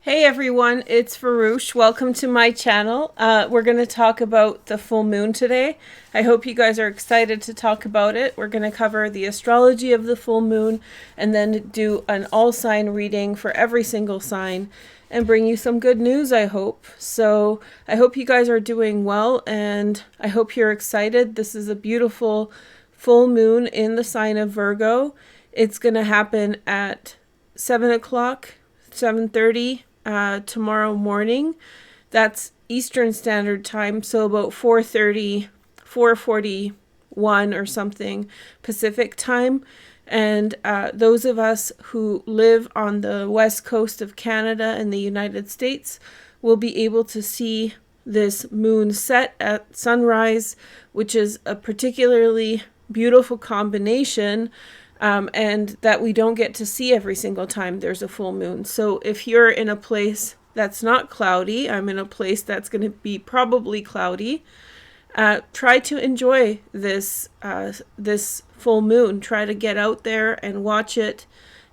Hey everyone, it's Farouche. Welcome to my channel. We're going to talk about the full moon today. I hope you guys are excited to talk about it. We're going to cover the astrology of the full moon and then do an all sign reading for every single sign and bring you some good news, I hope. So I hope you guys are doing well and I hope you're excited. This is a beautiful full moon in the sign of Virgo. It's going to happen at 7 o'clock, 7:30 tomorrow morning. That's Eastern Standard Time, so about 4:30, 4:41 or something Pacific Time. And those of us who live on the west coast of Canada and the United States will be able to see this moon set at sunrise, which is a particularly beautiful combination. And that we don't get to see every single time there's a full moon. So if you're in a place that's not cloudy, I'm in a place that's going to be probably cloudy, try to enjoy this full moon. Try to get out there and watch it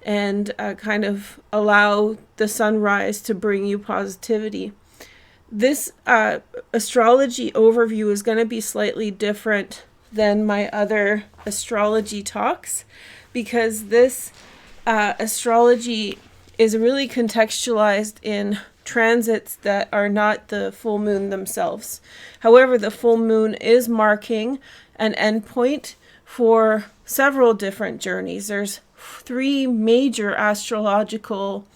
and kind of allow the sunrise to bring you positivity. This astrology overview is going to be slightly different than my other astrology talks, because this astrology is really contextualized in transits that are not the full moon themselves. However, the full moon is marking an endpoint for several different journeys. There's 3 major astrological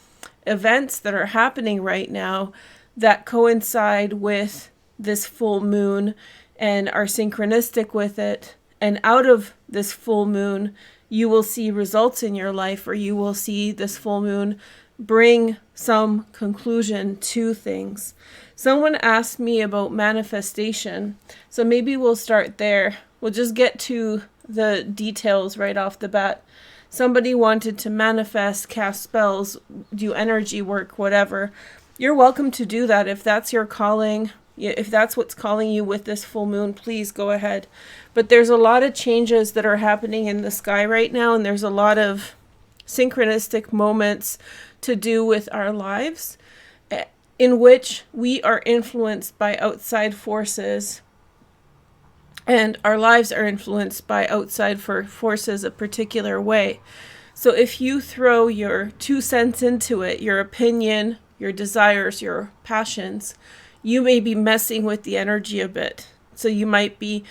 events that are happening right now that coincide with this full moon and are synchronistic with it. And out of this full moon, you will see results in your life, or you will see this full moon bring some conclusion to things. Someone asked me about manifestation, so maybe we'll start there. We'll just get to the details right off the bat. Somebody wanted to manifest, cast spells, do energy work, whatever. You're welcome to do that if that's your calling. If that's what's calling you with this full moon, please go ahead. But there's a lot of changes that are happening in the sky right now, and there's a lot of synchronistic moments to do with our lives in which we are influenced by outside forces, and our lives are influenced by outside forces a particular way. So if you throw your 2 cents into it, your opinion, your desires, your passions, you may be messing with the energy a bit. So you might be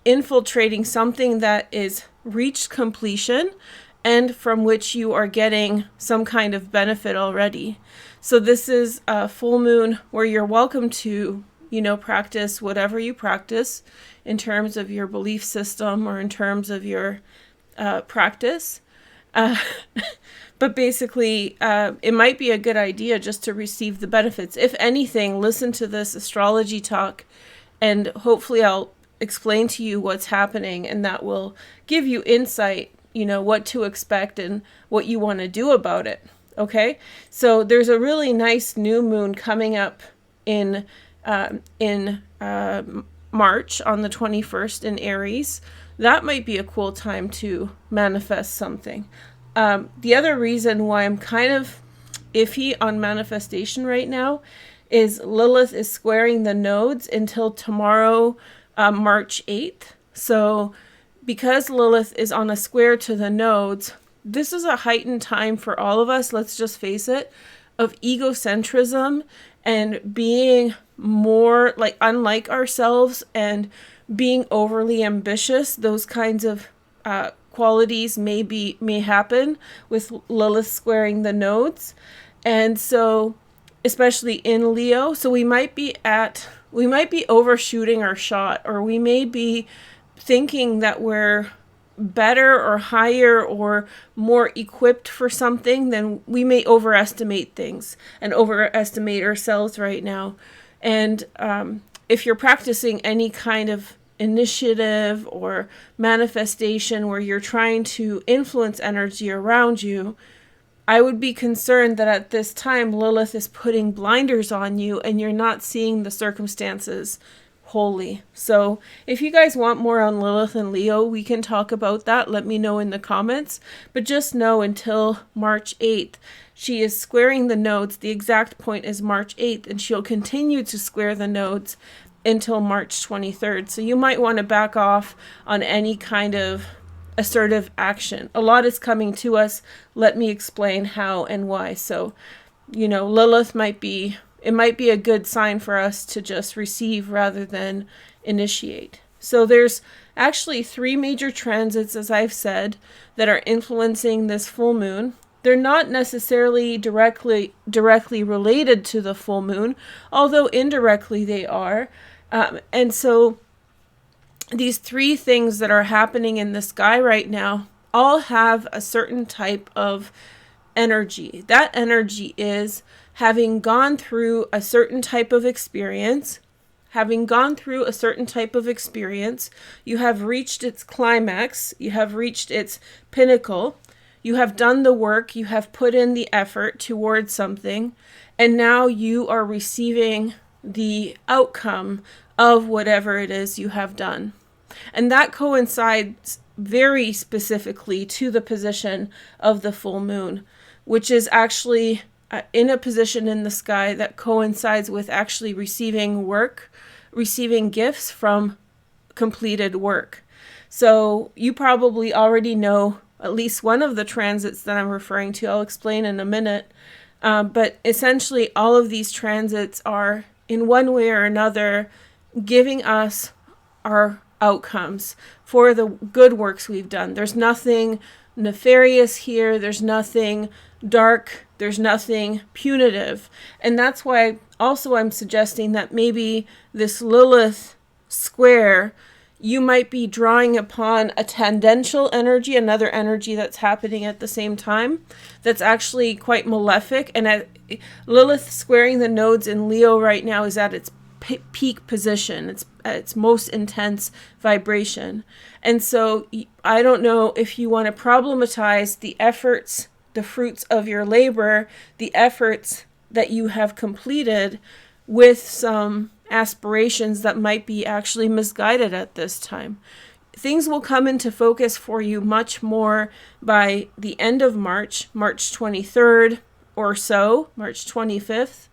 infiltrating something that is reached completion and from which you are getting some kind of benefit already. So this is a full moon where you're welcome to, practice whatever you practice in terms of your belief system or in terms of your practice. But basically, it might be a good idea just to receive the benefits. If anything, listen to this astrology talk, and hopefully I'll explain to you what's happening, and that will give you insight, what to expect and what you want to do about it. Okay? So there's a really nice new moon coming up in March on the 21st in Aries. That might be a cool time to manifest something. The other reason why I'm kind of iffy on manifestation right now is Lilith is squaring the nodes until tomorrow, March 8th. So because Lilith is on a square to the nodes, this is a heightened time for all of us, let's just face it, of egocentrism and being more unlike ourselves and being overly ambitious. Those kinds of qualities may happen with Lilith squaring the nodes. And so especially in Leo, so we might be overshooting our shot, or we may be thinking that we're better or higher or more equipped for something. Then we may overestimate things and overestimate ourselves right now. And if you're practicing any kind of initiative or manifestation where you're trying to influence energy around you, I would be concerned that at this time Lilith is putting blinders on you and you're not seeing the circumstances wholly. So if you guys want more on Lilith and Leo, we can talk about that. Let me know in the comments. But just know until March 8th, she is squaring the nodes. The exact point is March 8th, and she'll continue to square the nodes until March 23rd. So you might want to back off on any kind of assertive action. A lot is coming to us. Let me explain how and why. So, Lilith might be a good sign for us to just receive rather than initiate. So there's actually 3 major transits, as I've said, that are influencing this full moon. They're not necessarily directly related to the full moon, although indirectly they are. And so these 3 things that are happening in the sky right now all have a certain type of energy. That energy is having gone through a certain type of experience. Having gone through a certain type of experience, you have reached its climax, you have reached its pinnacle, you have done the work, you have put in the effort towards something, and now you are receiving the outcome of whatever it is you have done. And that coincides very specifically to the position of the full moon, which is actually in a position in the sky that coincides with actually receiving gifts from completed work. So you probably already know at least one of the transits that I'm referring to. I'll explain in a minute. But essentially all of these transits are in one way or another giving us our outcomes for the good works we've done. There's nothing nefarious here. There's nothing dark. There's nothing punitive. And that's why also I'm suggesting that maybe this Lilith square, you might be drawing upon a tangential energy, another energy that's happening at the same time, that's actually quite malefic. And Lilith squaring the nodes in Leo right now is at its peak position. It's at its most intense vibration. And so I don't know if you want to problematize the efforts, the fruits of your labor, the efforts that you have completed with some aspirations that might be actually misguided at this time. Things will come into focus for you much more by the end of March 23rd or so, March 25th.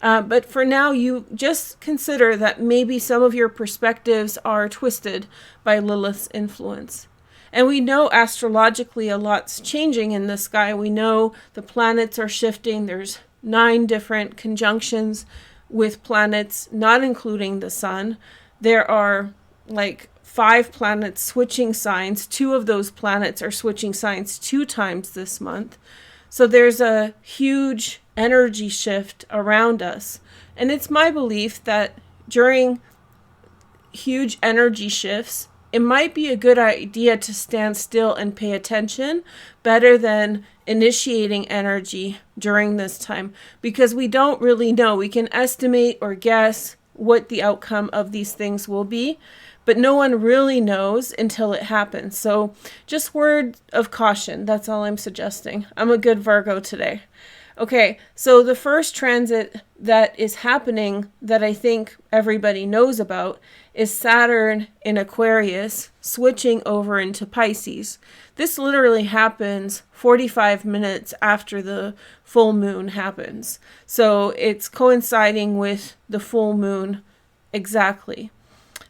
But for now, you just consider that maybe some of your perspectives are twisted by Lilith's influence. And we know astrologically a lot's changing in the sky. We know the planets are shifting. There's 9 different conjunctions with planets, not including the sun. There are like 5 planets switching signs. 2 of those planets are switching signs 2 times this month. So there's a huge energy shift around us. And it's my belief that during huge energy shifts, it might be a good idea to stand still and pay attention better than initiating energy during this time, because we don't really know. We can estimate or guess what the outcome of these things will be, but no one really knows until it happens. So just word of caution. That's all I'm suggesting. I'm a good Virgo today. Okay, so the first transit that is happening that I think everybody knows about is Saturn in Aquarius switching over into Pisces. This literally happens 45 minutes after the full moon happens. So it's coinciding with the full moon exactly.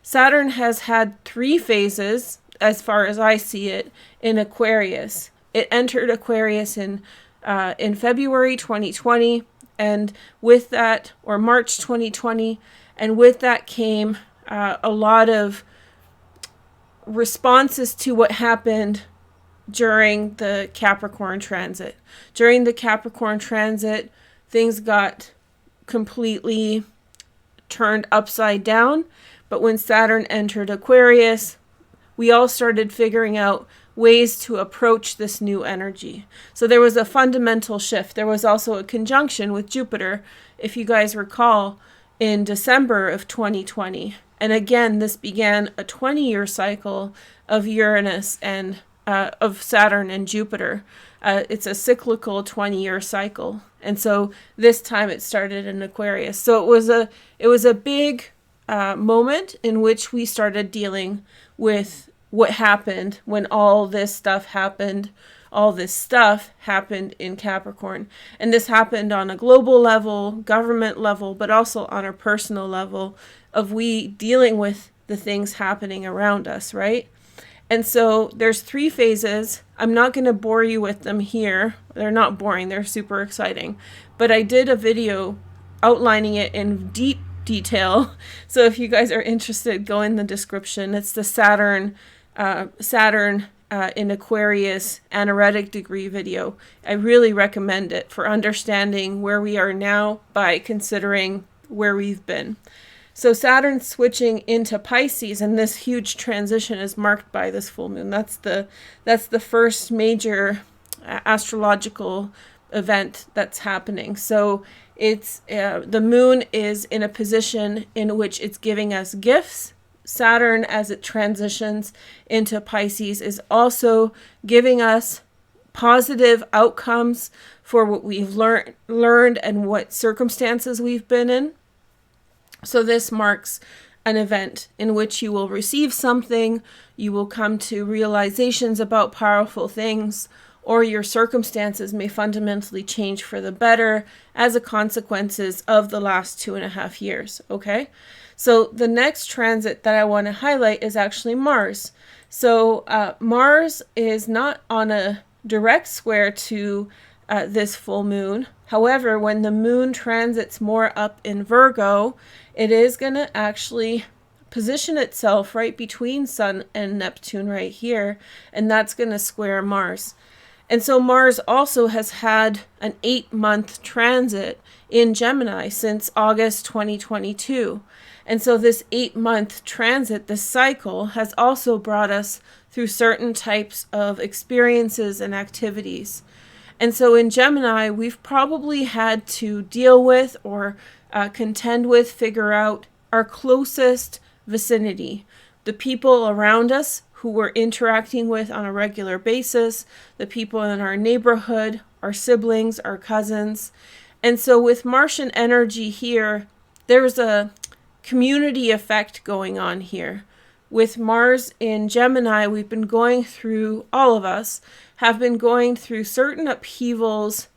Saturn has had 3 phases, as far as I see it, in Aquarius. It entered Aquarius in February 2020, and with that, or March 2020, and with that came a lot of responses to what happened during the Capricorn transit. During the Capricorn transit, things got completely turned upside down, but when Saturn entered Aquarius, we all started figuring out ways to approach this new energy. So there was a fundamental shift. There was also a conjunction with Jupiter, if you guys recall, in December of 2020. And again, this began a 20-year cycle of Uranus and of Saturn and Jupiter. It's a cyclical 20-year cycle. And so this time it started in Aquarius. So it was a big moment in which we started dealing with what happened when all this stuff happened all this stuff happened in Capricorn. And this happened on a global level, government level, but also on a personal level of we dealing with the things happening around us, right? And so there's 3 phases. I'm not going to bore you with them here. They're not boring. They're super exciting. But I did a video outlining it in deep detail. So if you guys are interested, go in the description. It's the Saturn in Aquarius anaretic degree video. I really recommend it for understanding where we are now by considering where we've been. So Saturn switching into Pisces, and this huge transition is marked by this full moon. That's the first major astrological event that's happening. So it's the moon is in a position in which it's giving us gifts. Saturn, as it transitions into Pisces, is also giving us positive outcomes for what we've learned and what circumstances we've been in. So this marks an event in which you will receive something, you will come to realizations about powerful things, or your circumstances may fundamentally change for the better as a consequences of the last 2.5 years, okay? So the next transit that I want to highlight is actually Mars. So Mars is not on a direct square to this full moon. However, when the moon transits more up in Virgo, it is going to actually position itself right between Sun and Neptune right here, and that's going to square Mars. And so Mars also has had an 8-month transit in Gemini since August 2022. And so this 8-month transit, this cycle, has also brought us through certain types of experiences and activities. And so in Gemini, we've probably had to deal with or contend with, figure out our closest vicinity, the people around us who we're interacting with on a regular basis, the people in our neighborhood, our siblings, our cousins. And so with Martian energy here, there's a community effect going on here. With Mars in Gemini, we've been going through, all of us have been going through certain upheavals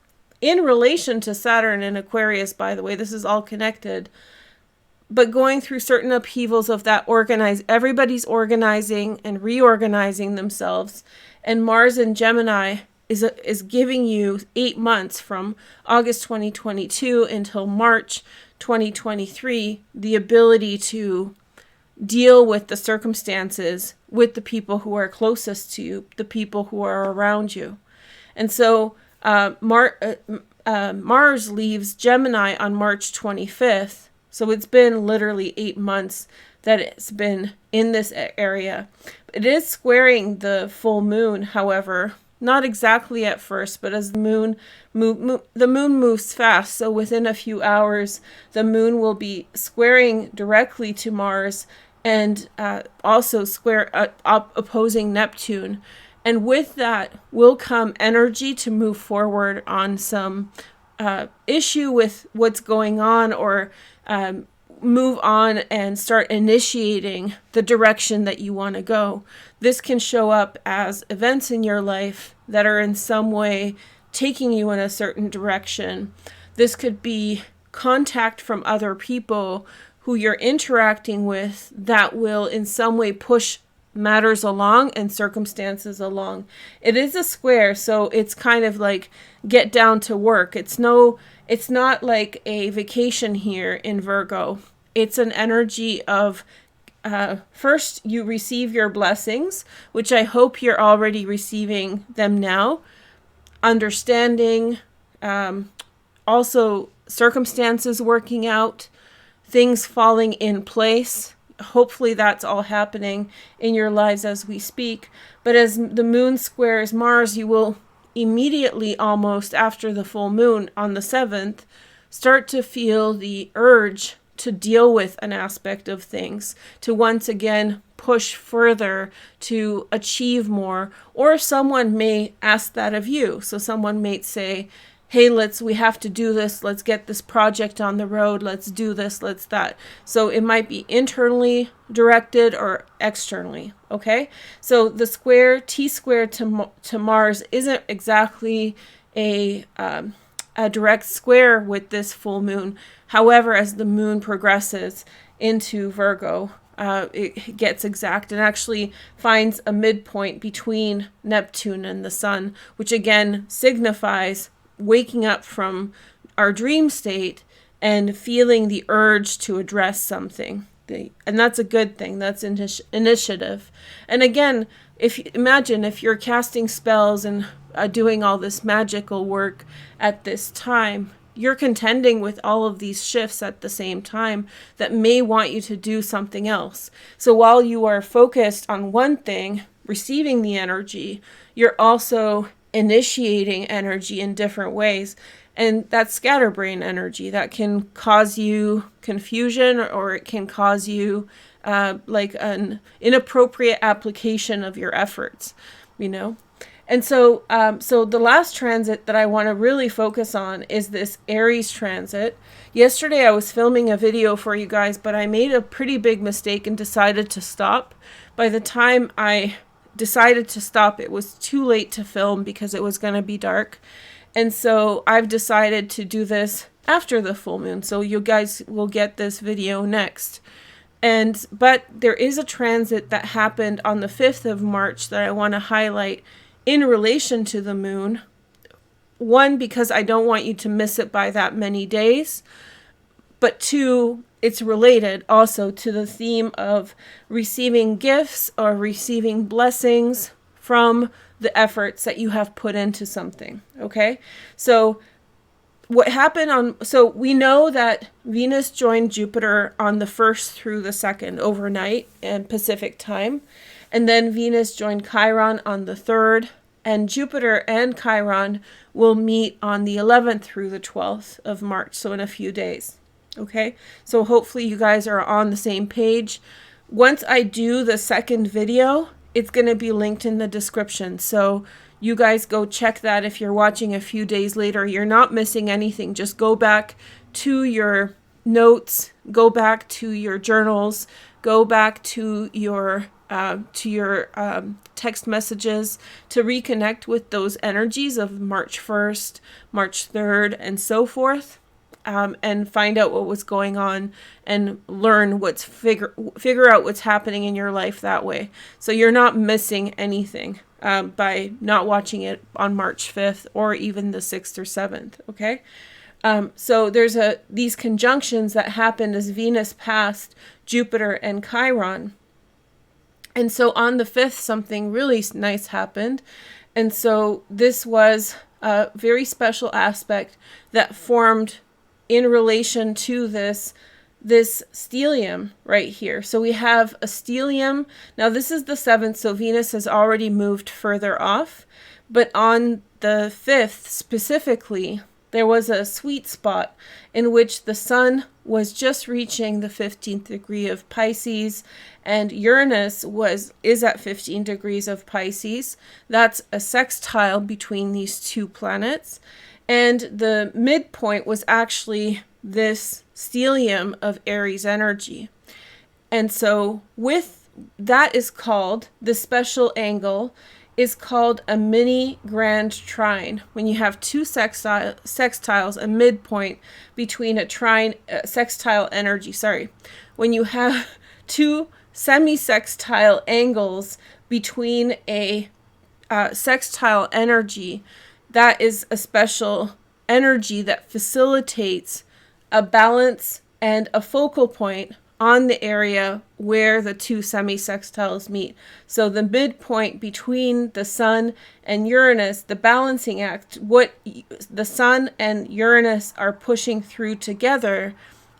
in relation to Saturn and Aquarius, by the way. This is all connected. But going through certain upheavals of that everybody's organizing and reorganizing themselves. And Mars in Gemini is giving you 8 months from August 2022 until March 2023, the ability to deal with the circumstances with the people who are closest to you, the people who are around you. And so Mars leaves Gemini on March 25th. So it's been literally 8 months that it's been in this area. It is squaring the full moon, however, not exactly at first, but as the moon moves fast. So within a few hours, the moon will be squaring directly to Mars and also opposing Neptune. And with that will come energy to move forward on some issue with what's going on, or move on and start initiating the direction that you want to go. This can show up as events in your life that are in some way taking you in a certain direction. This could be contact from other people who you're interacting with that will in some way push matters along and circumstances along. It is a square, so it's kind of like get down to work. It's not like a vacation here in Virgo. It's an energy of first you receive your blessings, which I hope you're already receiving them now. Understanding, also circumstances working out, things falling in place. Hopefully that's all happening in your lives as we speak. But as the moon squares Mars, you will immediately, almost after the full moon on the 7th, start to feel the urge to deal with an aspect of things, to once again push further, to achieve more. Or someone may ask that of you. So someone may say, hey, we have to do this. Let's get this project on the road. Let's do this, let's that. So it might be internally directed or externally, okay? So the square, T-square to Mars isn't exactly a direct square with this full moon. However, as the moon progresses into Virgo, it gets exact and actually finds a midpoint between Neptune and the sun, which again signifies waking up from our dream state and feeling the urge to address something. And that's a good thing. That's initiative. And again, imagine if you're casting spells and doing all this magical work at this time, you're contending with all of these shifts at the same time that may want you to do something else. So while you are focused on one thing, receiving the energy, you're also initiating energy in different ways. And that's scatterbrain energy that can cause you confusion, or it can cause you like an inappropriate application of your efforts, you know? And so, so the last transit that I want to really focus on is this Aries transit. Yesterday I was filming a video for you guys, but I made a pretty big mistake and decided to stop. By the time I decided to stop, it was too late to film because it was going to be dark. And so I've decided to do this after the full moon. So you guys will get this video next. But there is a transit that happened on the 5th of March that I want to highlight in relation to the moon. One, because I don't want you to miss it by that many days. But two, it's related also to the theme of receiving gifts or receiving blessings from the efforts that you have put into something. Okay? So what happened so we know that Venus joined Jupiter on the 1st through the 2nd overnight in Pacific time. And then Venus joined Chiron on the 3rd, and Jupiter and Chiron will meet on the 11th through the 12th of March, so in a few days. Okay, so hopefully you guys are on the same page. Once I do the second video, it's going to be linked in the description. So you guys go check that if you're watching a few days later. You're not missing anything. Just go back to your notes, go back to your journals, go back to your text messages to reconnect with those energies of March 1st, March 3rd, and so forth, and find out what was going on and learn figure out what's happening in your life that way. So you're not missing anything by not watching it on March 5th or even the 6th or 7th, okay? So there's these conjunctions that happened as Venus passed Jupiter and Chiron. And so on the 5th, something really nice happened. And so this was a very special aspect that formed in relation to this stellium right here. So we have a stellium. Now this is the 7th, so Venus has already moved further off. But on the 5th specifically, there was a sweet spot in which the sun was just reaching the 15th degree of Pisces, and Uranus is at 15 degrees of Pisces. That's a sextile between these two planets. And the midpoint was actually this stellium of Aries energy. And so that is called, the special angle is called a mini grand trine. When you have two sextiles, a midpoint between a sextile energy, when you have two semi-sextile angles between a sextile energy, that is a special energy that facilitates a balance and a focal point on the area where the two semi-sextiles meet. So the midpoint between the sun and Uranus, the balancing act, what the sun and Uranus are pushing through together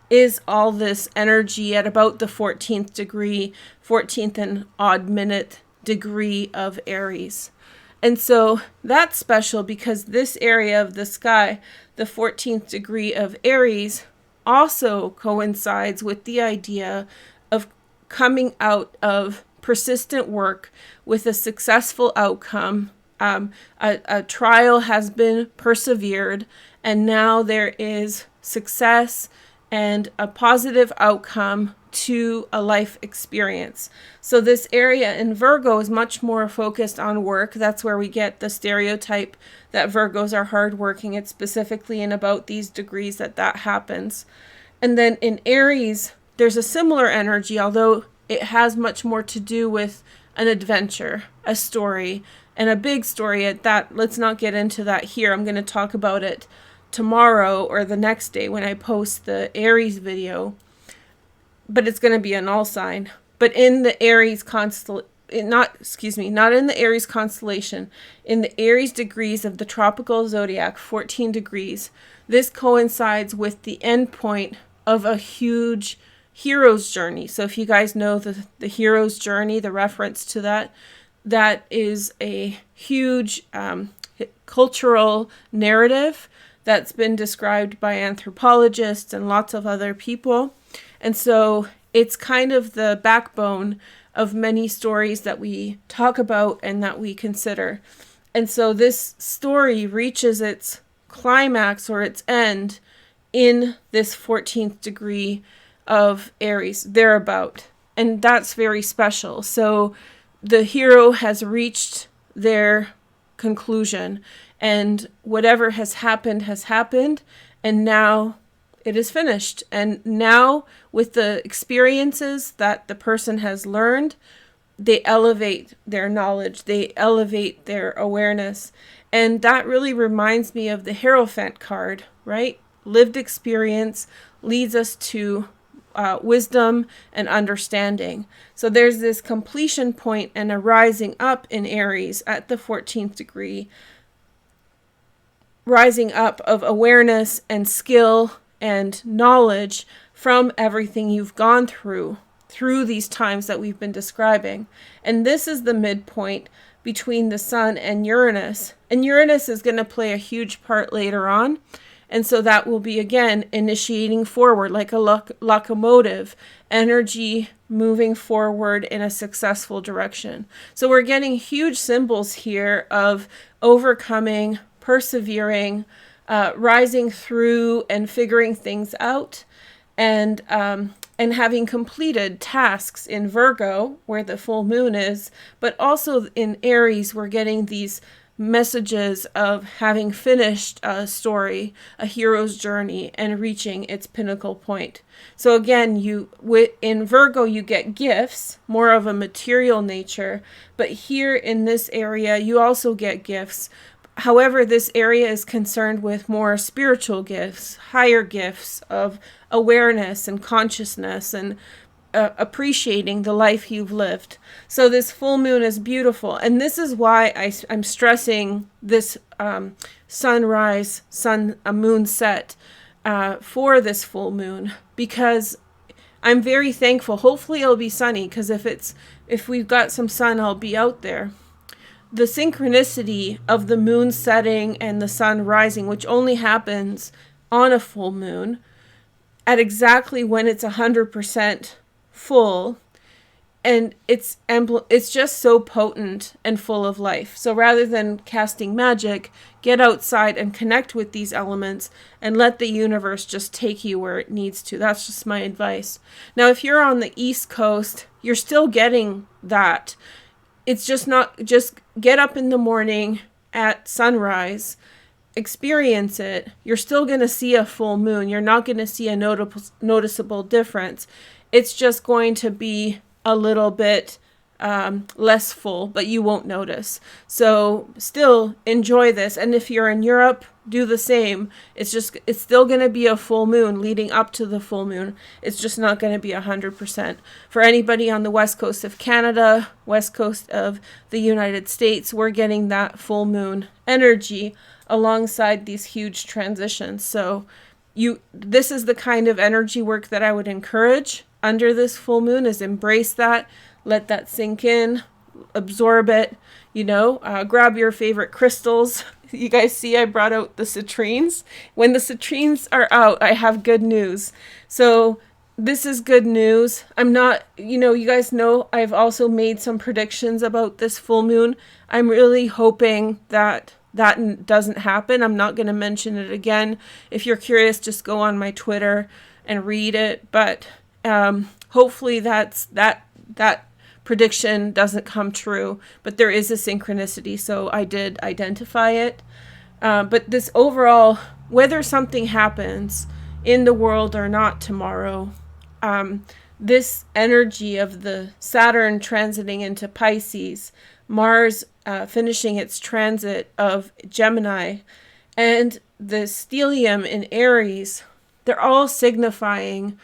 is all this energy at about the 14th and odd minute degree of Aries. And so that's special because this area of the sky, the 14th degree of Aries, also coincides with the idea of coming out of persistent work with a successful outcome a trial has been persevered, and now there is success and a positive outcome to a life experience. So this area in Virgo is much more focused on work. That's where we get the stereotype that Virgos are hardworking. It's specifically in about these degrees that happens. And then in Aries, there's a similar energy, although it has much more to do with an adventure, a story, and a big story at that. Let's not get into that here. I'm going to talk about it tomorrow or the next day when I post the Aries video. But it's going to be an all sign. But in the Aries not in the Aries constellation, in the Aries degrees of the tropical zodiac, 14 degrees, this coincides with the end point of a huge hero's journey. So if you guys know the hero's journey, the reference to that is a huge cultural narrative that's been described by anthropologists and lots of other people. And so it's kind of the backbone of many stories that we talk about and that we consider. And so this story reaches its climax or its end in this 14th degree of Aries, thereabout. And that's very special. So the hero has reached their conclusion, and whatever has happened, and now it is finished. And now, with the experiences that the person has learned, they elevate their knowledge, they elevate their awareness. And that really reminds me of the Hierophant card, right? Lived experience leads us to wisdom and understanding. So there's this completion point and a rising up in Aries at the 14th degree, rising up of awareness and skill and knowledge from everything you've gone through these times that we've been describing. And this is the midpoint between the Sun and Uranus. And Uranus is going to play a huge part later on. And so that will be, again, initiating forward like a locomotive, energy moving forward in a successful direction. So we're getting huge symbols here of overcoming, persevering, rising through and figuring things out, and having completed tasks in Virgo, where the full moon is, but also in Aries, we're getting these messages of having finished a story, a hero's journey, and reaching its pinnacle point. So again, in Virgo, you get gifts, more of a material nature, but here in this area, you also get gifts. However, this area is concerned with more spiritual gifts, higher gifts of awareness and consciousness and appreciating the life you've lived. So this full moon is beautiful. And this is why I'm stressing this sunrise, moon set for this full moon, because I'm very thankful. Hopefully it'll be sunny, because if we've got some sun, I'll be out there. The synchronicity of the moon setting and the sun rising, which only happens on a full moon, at exactly when it's 100% full, and it's just so potent and full of life. So rather than casting magic, get outside and connect with these elements and let the universe just take you where it needs to. That's just my advice. Now, if you're on the East Coast, you're still getting that. It's just get up in the morning at sunrise, experience it. You're still going to see a full moon. You're not going to see a noticeable difference. It's just going to be a little bit less full, but you won't notice. So still enjoy this. And if you're in Europe, do the same. It's still going to be a full moon leading up to the full moon. It's just not going to be 100%. For anybody on the west coast of Canada, west coast of the United States, we're getting that full moon energy alongside these huge transitions. So this is the kind of energy work that I would encourage under this full moon, is embrace that, let that sink in, absorb it, grab your favorite crystals. You guys see I brought out the citrines. When the citrines are out, I have good news. So this is good news. I'm not, you guys know I've also made some predictions about this full moon. I'm really hoping that that doesn't happen. I'm not going to mention it again. If you're curious, just go on my Twitter and read it. But hopefully that prediction doesn't come true. But there is a synchronicity, so I did identify it. But this overall, whether something happens in the world or not tomorrow, this energy of the Saturn transiting into Pisces, Mars finishing its transit of Gemini, and the stellium in Aries, they're all signifying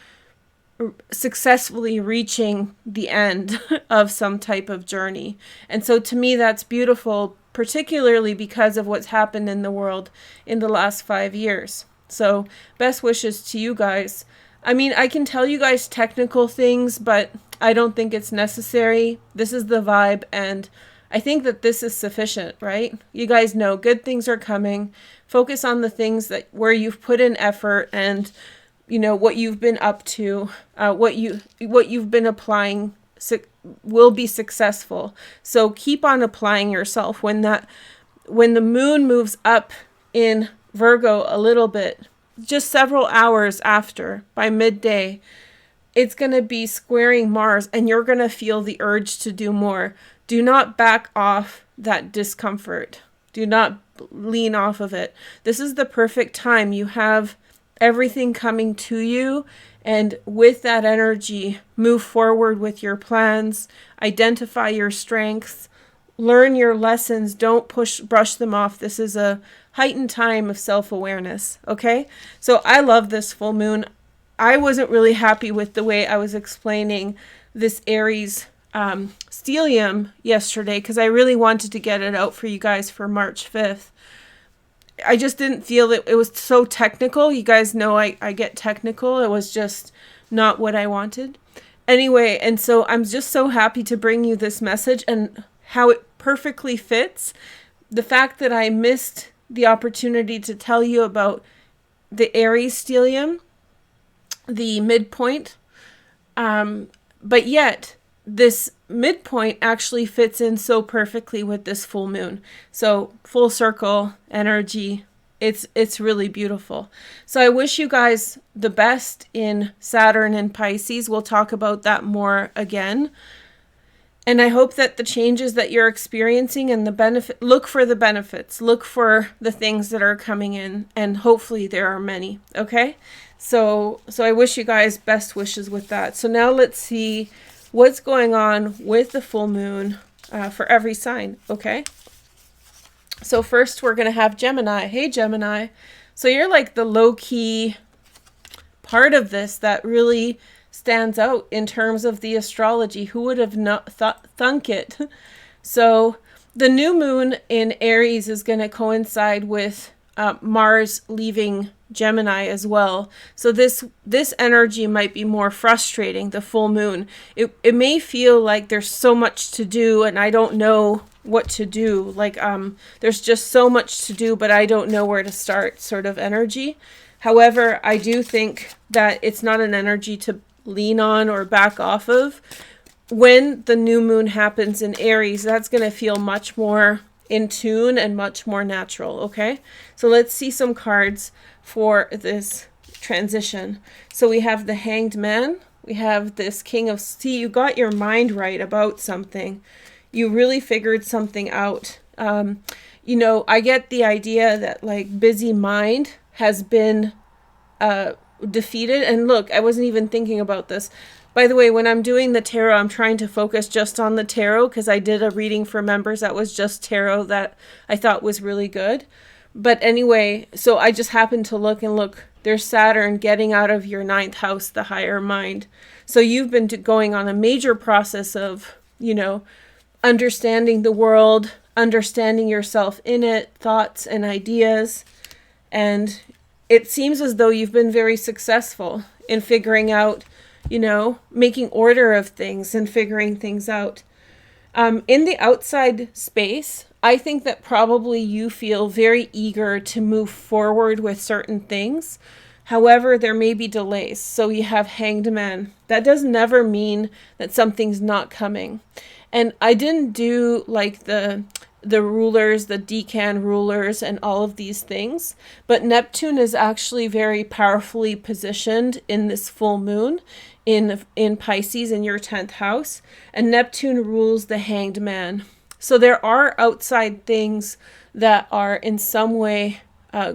successfully reaching the end of some type of journey. And so to me, that's beautiful, particularly because of what's happened in the world in the last 5 years. So best wishes to you guys. I mean, I can tell you guys technical things, but I don't think it's necessary. This is the vibe, and I think that this is sufficient, right? You guys know good things are coming. Focus on the things that where you've put in effort and, what you've been up to, what you've been applying will be successful. So keep on applying yourself. When the moon moves up in Virgo a little bit, just several hours after, by midday, it's going to be squaring Mars, and you're going to feel the urge to do more. Do not back off that discomfort. Do not lean off of it. This is the perfect time. You have everything coming to you, and with that energy, move forward with your plans, identify your strengths, learn your lessons. Don't brush them off. This is a heightened time of self-awareness. Okay. So I love this full moon. I wasn't really happy with the way I was explaining this Aries stellium yesterday, because I really wanted to get it out for you guys for March 5th. I just didn't feel that it was so technical. You guys know I get technical. It was just not what I wanted. Anyway, and so I'm just so happy to bring you this message and how it perfectly fits. The fact that I missed the opportunity to tell you about the Aries stellium, the midpoint, but yet this midpoint actually fits in so perfectly with this full moon. So full circle energy. It's really beautiful. So I wish you guys the best in Saturn and Pisces. We'll talk about that more again. And I hope that the changes that you're experiencing and look for the benefits, look for the things that are coming in, and hopefully there are many. Okay. So I wish you guys best wishes with that. So now let's see what's going on with the full moon for every sign. Okay. So first we're going to have Gemini. Hey, Gemini. So you're like the low-key part of this that really stands out in terms of the astrology. Who would have not thunk it? So the new moon in Aries is going to coincide with Mars leaving Gemini as well. So this energy might be more frustrating, the full moon. It may feel like there's so much to do and I don't know what to do. Like there's just so much to do, but I don't know where to start sort of energy. However, I do think that it's not an energy to lean on or back off of. When the new moon happens in Aries, that's going to feel much more in tune and much more natural. Okay, so let's see some cards for this transition. So we have the Hanged Man. We have this King of... See, you got your mind right about something. You really figured something out. You know, I get the idea that like busy mind has been defeated. And look, I wasn't even thinking about this. By the way, when I'm doing the tarot, I'm trying to focus just on the tarot because I did a reading for members that was just tarot that I thought was really good. But anyway, so I just happened to look, there's Saturn getting out of your 9th house, the higher mind. So you've been going on a major process of, you know, understanding the world, understanding yourself in it, thoughts and ideas. And it seems as though you've been very successful in figuring out, you know, making order of things and figuring things out. In the outside space, I think that probably you feel very eager to move forward with certain things. However, there may be delays. So you have Hanged Man. That does never mean that something's not coming. And I didn't do like the rulers, the decan rulers, and all of these things. But Neptune is actually very powerfully positioned in this full moon in Pisces in your 10th house. And Neptune rules the Hanged Man. So there are outside things that are in some way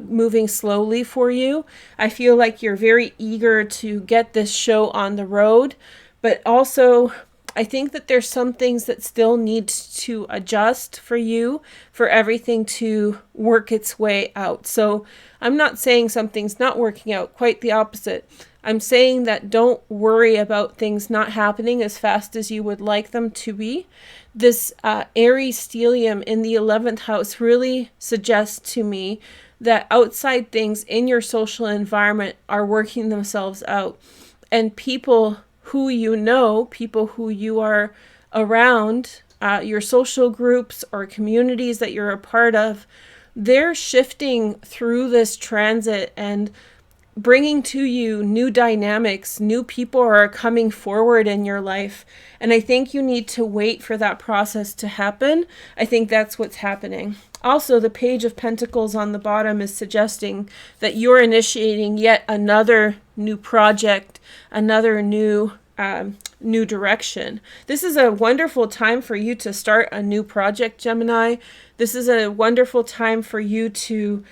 moving slowly for you. I feel like you're very eager to get this show on the road, but also I think that there's some things that still need to adjust for you for everything to work its way out. So I'm not saying something's not working out, quite the opposite. I'm saying that don't worry about things not happening as fast as you would like them to be. This Aries stellium in the 11th house really suggests to me that outside things in your social environment are working themselves out. And people who you know, people who you are around, your social groups or communities that you're a part of, they're shifting through this transit and bringing to you new dynamics. New people are coming forward in your life. And I think you need to wait for that process to happen. I think that's what's happening. Also, the Page of Pentacles on the bottom is suggesting that you're initiating yet another new project, another new direction. This is a wonderful time for you to start a new project, Gemini. This is a wonderful time for you to,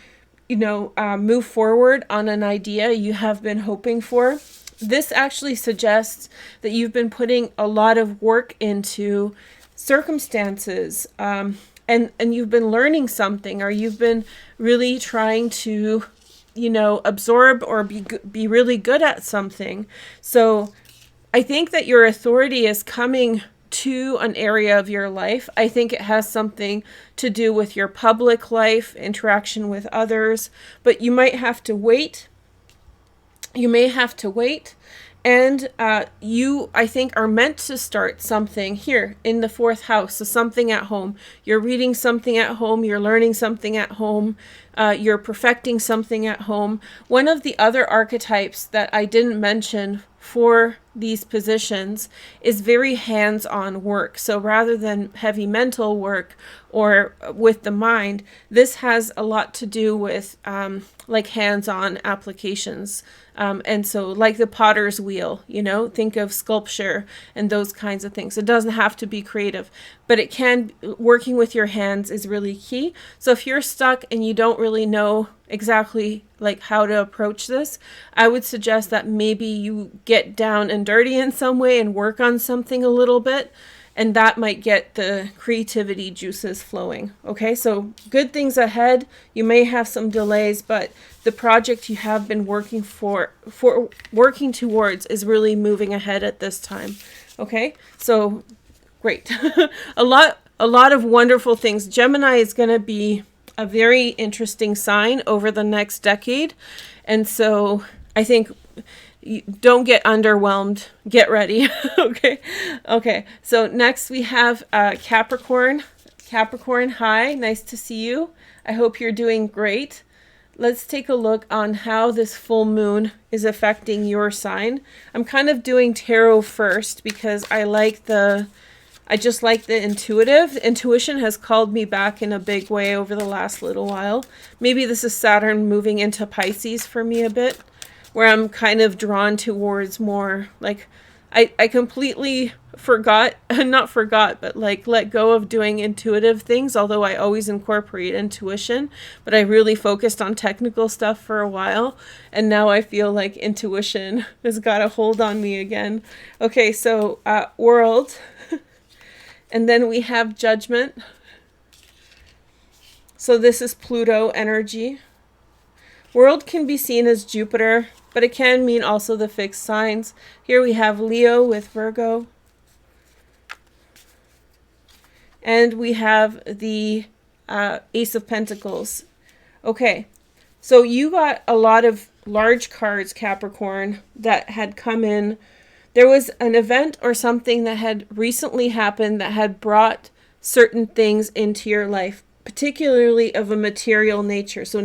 move forward on an idea you have been hoping for. This actually suggests that you've been putting a lot of work into circumstances, and you've been learning something, or you've been really trying to, absorb or be really good at something. So I think that your authority is coming to an area of your life. I think it has something to do with your public life, interaction with others, but you might have to wait. You may have to wait. And you, I think, are meant to start something here in the 4th house. So something at home. You're reading something at home. You're learning something at home. You're perfecting something at home. One of the other archetypes that I didn't mention for these positions is very hands-on work. So rather than heavy mental work or with the mind, this has a lot to do with like hands-on applications. And so like the potter's wheel, think of sculpture and those kinds of things. It doesn't have to be creative, but it can, working with your hands is really key. So if you're stuck and you don't really know exactly like how to approach this, I would suggest that maybe you get down and dirty in some way and work on something a little bit, and that might get the creativity juices flowing. Okay, so good things ahead. You may have some delays, but the project you have been working working towards is really moving ahead at this time. Okay, so great. a lot of wonderful things. Gemini is going to be a very interesting sign over the next decade, and so I think don't get underwhelmed. Get ready. Okay. So next we have Capricorn. Capricorn, hi. Nice to see you. I hope you're doing great. Let's take a look on how this full moon is affecting your sign. I'm kind of doing tarot first because I just like the intuitive. Intuition has called me back in a big way over the last little while. Maybe this is Saturn moving into Pisces for me a bit, where I'm kind of drawn towards more like I completely not forgot, but like let go of doing intuitive things, although I always incorporate intuition, but I really focused on technical stuff for a while, and now I feel like intuition has got a hold on me again. Okay, so World, and then we have Judgment. So this is Pluto energy. World can be seen as Jupiter, but it can mean also the fixed signs. Here we have Leo with Virgo. And we have the Ace of Pentacles. Okay, so you got a lot of large cards, Capricorn, that had come in. There was an event or something that had recently happened that had brought certain things into your life. particularly of a material nature. So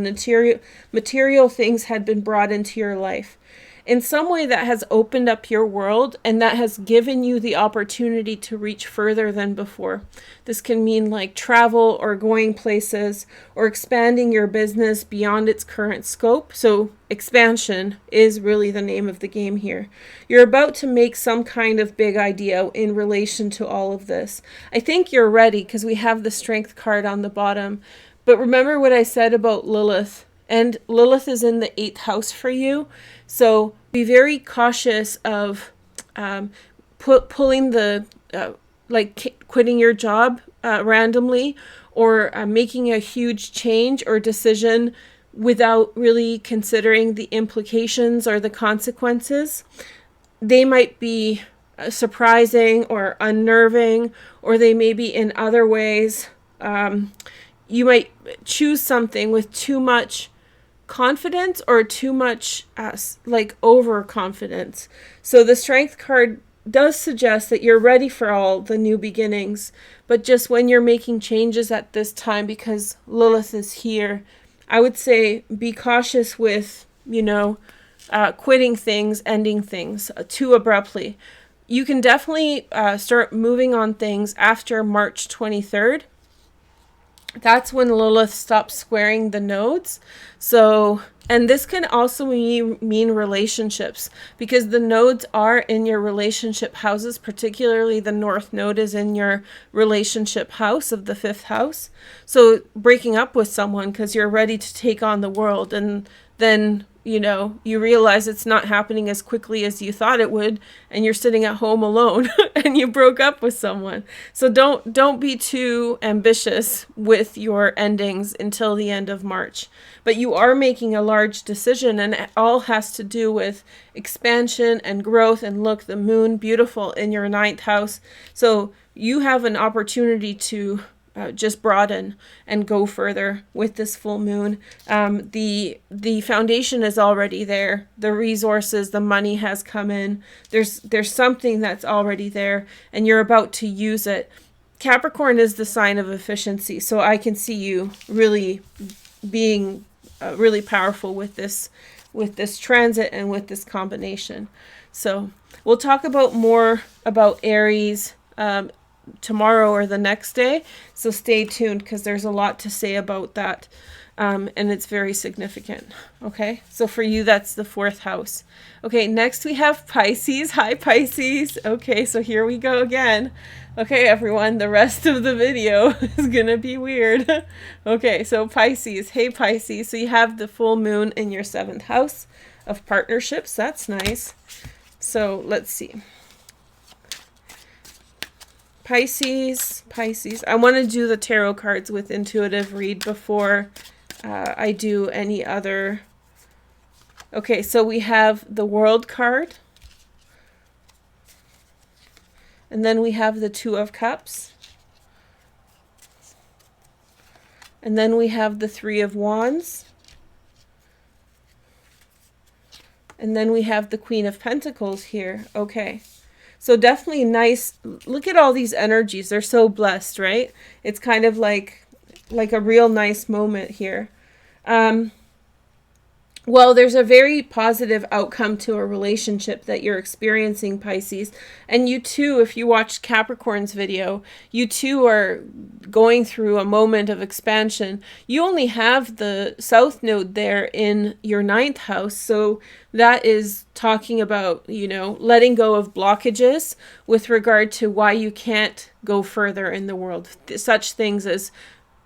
material things had been brought into your life. In some way that has opened up your world and that has given you the opportunity to reach further than before. This can mean like travel or going places or expanding your business beyond its current scope. So expansion is really the name of the game here. You're about to make some kind of big idea in relation to all of this. I think you're ready because we have the Strength card on the bottom. But remember what I said about Lilith. And Lilith is in the 8th house for you. So be very cautious of pulling the, quitting your job randomly or making a huge change or decision without really considering the implications or the consequences. They might be surprising or unnerving, or they may be in other ways. You might choose something with too much confidence or too much overconfidence. So the Strength card does suggest that you're ready for all the new beginnings, but just when you're making changes at this time, because Lilith is here, I would say be cautious with, quitting things, ending things too abruptly. You can definitely start moving on things after March 23rd. That's when Lilith stops squaring the nodes. So, and this can also mean relationships, because the nodes are in your relationship houses, particularly the North Node is in your relationship house of the 5th house. So breaking up with someone because you're ready to take on the world, and then you realize it's not happening as quickly as you thought it would, and you're sitting at home alone and you broke up with someone. So don't be too ambitious with your endings until the end of March. But you are making a large decision, and it all has to do with expansion and growth. And look, the moon, beautiful in your 9th house. So you have an opportunity to just broaden and go further with this full moon. The foundation is already there. The resources, the money has come in. There's something that's already there, and you're about to use it. Capricorn is the sign of efficiency, so I can see you really being really powerful with this transit and with this combination. So we'll talk about more about Aries tomorrow or the next day, so stay tuned because there's a lot to say about that, and it's very significant. Okay, so for you that's the 4th house. Okay, next we have Pisces. Hi Pisces. Okay, so here we go again. Okay everyone, the rest of the video is gonna be weird. Okay, so Pisces. Hey Pisces, so you have the full moon in your 7th house of partnerships. That's nice. So let's see. Pisces. I want to do the tarot cards with intuitive read before I do any other. Okay, so we have the World card. And then we have the 2 of Cups. And then we have the 3 of Wands. And then we have the Queen of Pentacles here. Okay. So definitely nice. Look at all these energies. They're so blessed, right? It's kind of like a real nice moment here. Well, there's a very positive outcome to a relationship that you're experiencing, Pisces. And you too, if you watched Capricorn's video, you too are going through a moment of expansion. You only have the South Node there in your 9th house. So that is talking about, letting go of blockages with regard to why you can't go further in the world. Such things as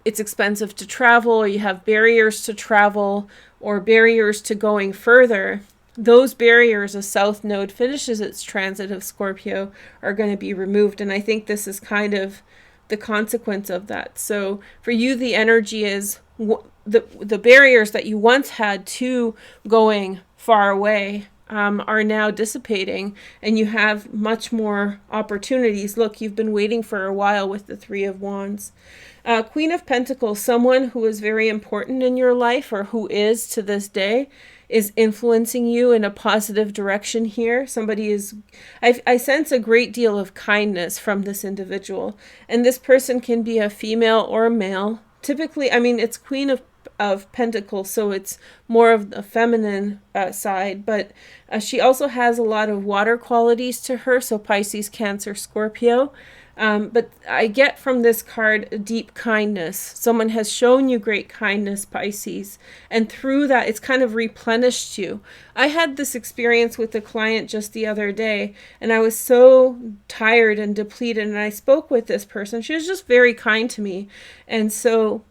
it's expensive to travel, or you have barriers to travel, or barriers to going further. Those barriers, as South Node finishes its transit of Scorpio, are going to be removed. And I think this is kind of the consequence of that. So for you, the energy is the barriers that you once had to going far away are now dissipating, and you have much more opportunities. Look, you've been waiting for a while with the 3 of Wands. Queen of Pentacles, someone who is very important in your life, or who is to this day, is influencing you in a positive direction here. Somebody is, I sense a great deal of kindness from this individual. And this person can be a female or a male, typically, I mean, it's Queen of Pentacles, so it's more of the feminine side, but she also has a lot of water qualities to her, so Pisces, Cancer, Scorpio. But I get from this card deep kindness. Someone has shown you great kindness, Pisces, and through that, it's kind of replenished you. I had this experience with a client just the other day, and I was so tired and depleted, and I spoke with this person. She was just very kind to me, and so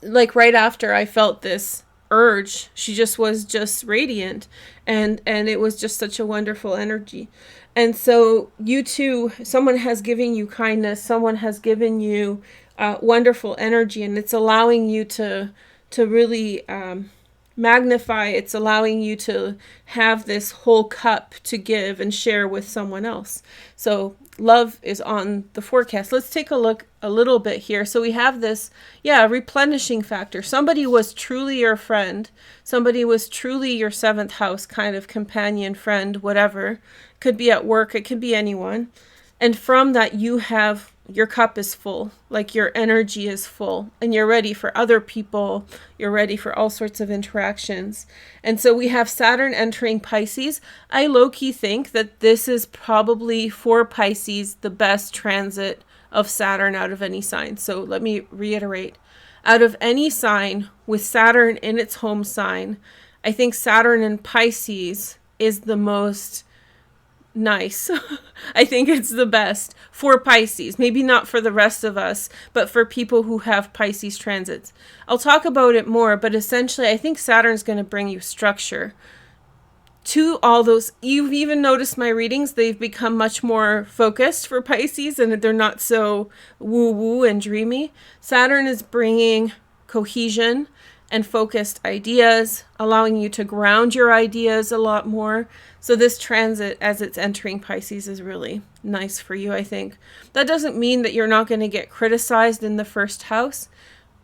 like right after I felt this urge, she just was just radiant, and it was just such a wonderful energy. And so you too, someone has given you kindness, someone has given you wonderful energy, and it's allowing you to really magnify. It's allowing you to have this whole cup to give and share with someone else. So love is on the forecast. Let's take a look a little bit here. So we have this, replenishing factor. Somebody was truly your friend. Somebody was truly your seventh house kind of companion, friend, whatever. Could be at work. It could be anyone. And from that, your cup is full, like your energy is full, and you're ready for other people. You're ready for all sorts of interactions. And so we have Saturn entering Pisces. I low-key think that this is probably for Pisces the best transit of Saturn out of any sign. So let me reiterate. Out of any sign with Saturn in its home sign, I think Saturn in Pisces is the most nice. I think it's the best for Pisces. Maybe not for the rest of us, but for people who have Pisces transits. I'll talk about it more, but essentially I think Saturn's going to bring you structure to all those. You've even noticed my readings, they've become much more focused for Pisces, and they're not so woo-woo and dreamy. Saturn is bringing cohesion and focused ideas, allowing you to ground your ideas a lot more. So this transit, as it's entering Pisces, is really nice for you, I think. That doesn't mean that you're not going to get criticized in the first house,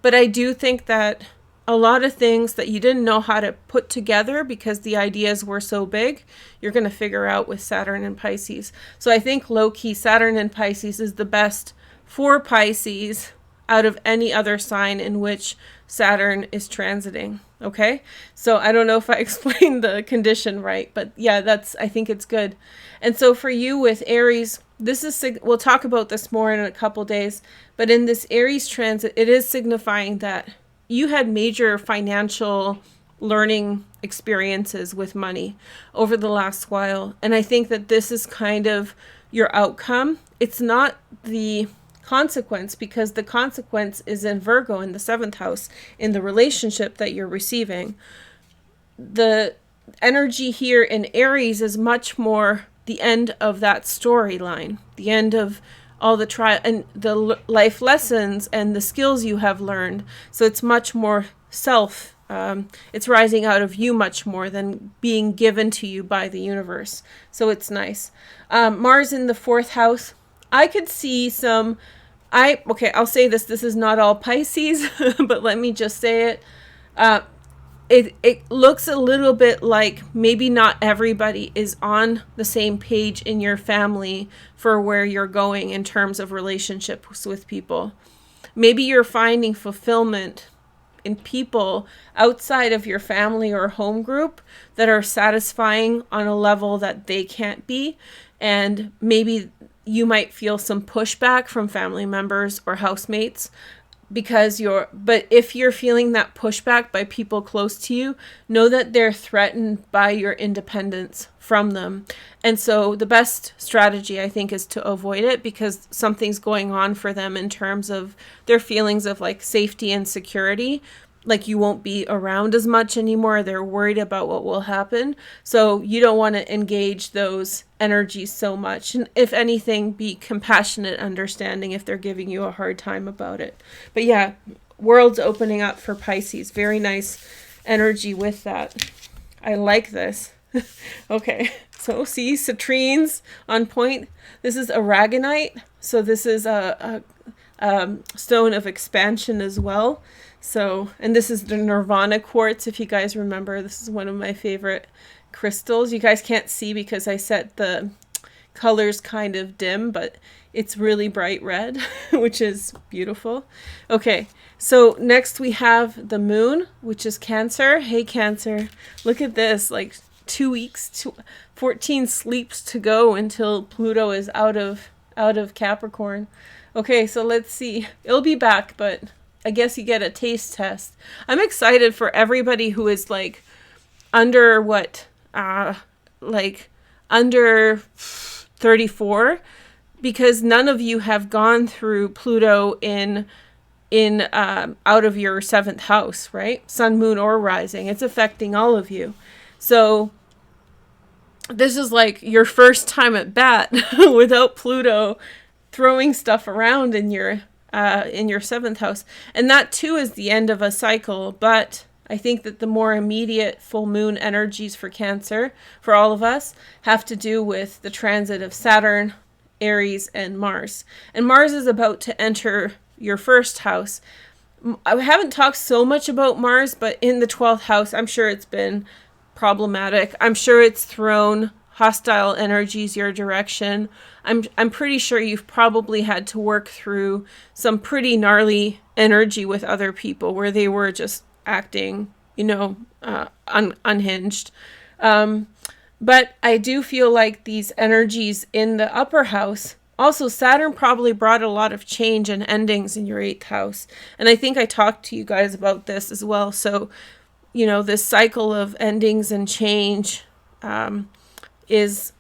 but I do think that a lot of things that you didn't know how to put together because the ideas were so big, you're going to figure out with Saturn and Pisces. So I think low-key Saturn and Pisces is the best for Pisces out of any other sign in which Saturn is transiting. Okay, so I don't know if I explained the condition right, but I think it's good. And so for you with Aries, this is, we'll talk about this more in a couple days, but in this Aries transit, it is signifying that you had major financial learning experiences with money over the last while. And I think that this is kind of your outcome. It's not the consequence, because the consequence is in Virgo in the seventh house in the relationship that you're receiving. The energy here in Aries is much more the end of that storyline, the end of all the trial and the life lessons and the skills you have learned. So it's much more self. It's rising out of you much more than being given to you by the universe. So it's nice. Mars in the fourth house. I could see some, I'll say this is not all Pisces, but let me just say it. It looks a little bit like maybe not everybody is on the same page in your family for where you're going in terms of relationships with people. Maybe you're finding fulfillment in people outside of your family or home group that are satisfying on a level that they can't be. And maybe you might feel some pushback from family members or housemates but if you're feeling that pushback by people close to you, know that they're threatened by your independence from them. And so the best strategy, I think, is to avoid it, because something's going on for them in terms of their feelings of like safety and security. Like you won't be around as much anymore. They're worried about what will happen. So you don't want to engage those energies so much. And if anything, be compassionate, understanding if they're giving you a hard time about it. But yeah, world's opening up for Pisces. Very nice energy with that. I like this. Okay, so see, citrines on point. This is aragonite. So this is a stone of expansion as well. So, and this is the Nirvana quartz, if you guys remember. This is one of my favorite crystals. You guys can't see because I set the color's kind of dim, but it's really bright red, which is beautiful. Okay, so next we have the moon, which is Cancer. Hey, Cancer, look at this, like 2 weeks, 14 sleeps to go until Pluto is out of Capricorn. Okay, so let's see. It'll be back, but I guess you get a taste test. I'm excited for everybody who is like under under 34, because none of you have gone through Pluto in out of your 7th house, right? Sun, moon, or rising. It's affecting all of you. So this is like your first time at bat without Pluto throwing stuff around in your 7th house. And that too is the end of a cycle, but I think that the more immediate full moon energies for Cancer, for all of us, have to do with the transit of Saturn, Aries, and Mars. And Mars is about to enter your 1st house. I haven't talked so much about Mars, but in the 12th house, I'm sure it's been problematic. I'm sure it's thrown hostile energies your direction. I'm pretty sure you've probably had to work through some pretty gnarly energy with other people where they were just acting, unhinged. But I do feel like these energies in the upper house, also Saturn probably brought a lot of change and endings in your 8th house. And I think I talked to you guys about this as well. So, this cycle of endings and change is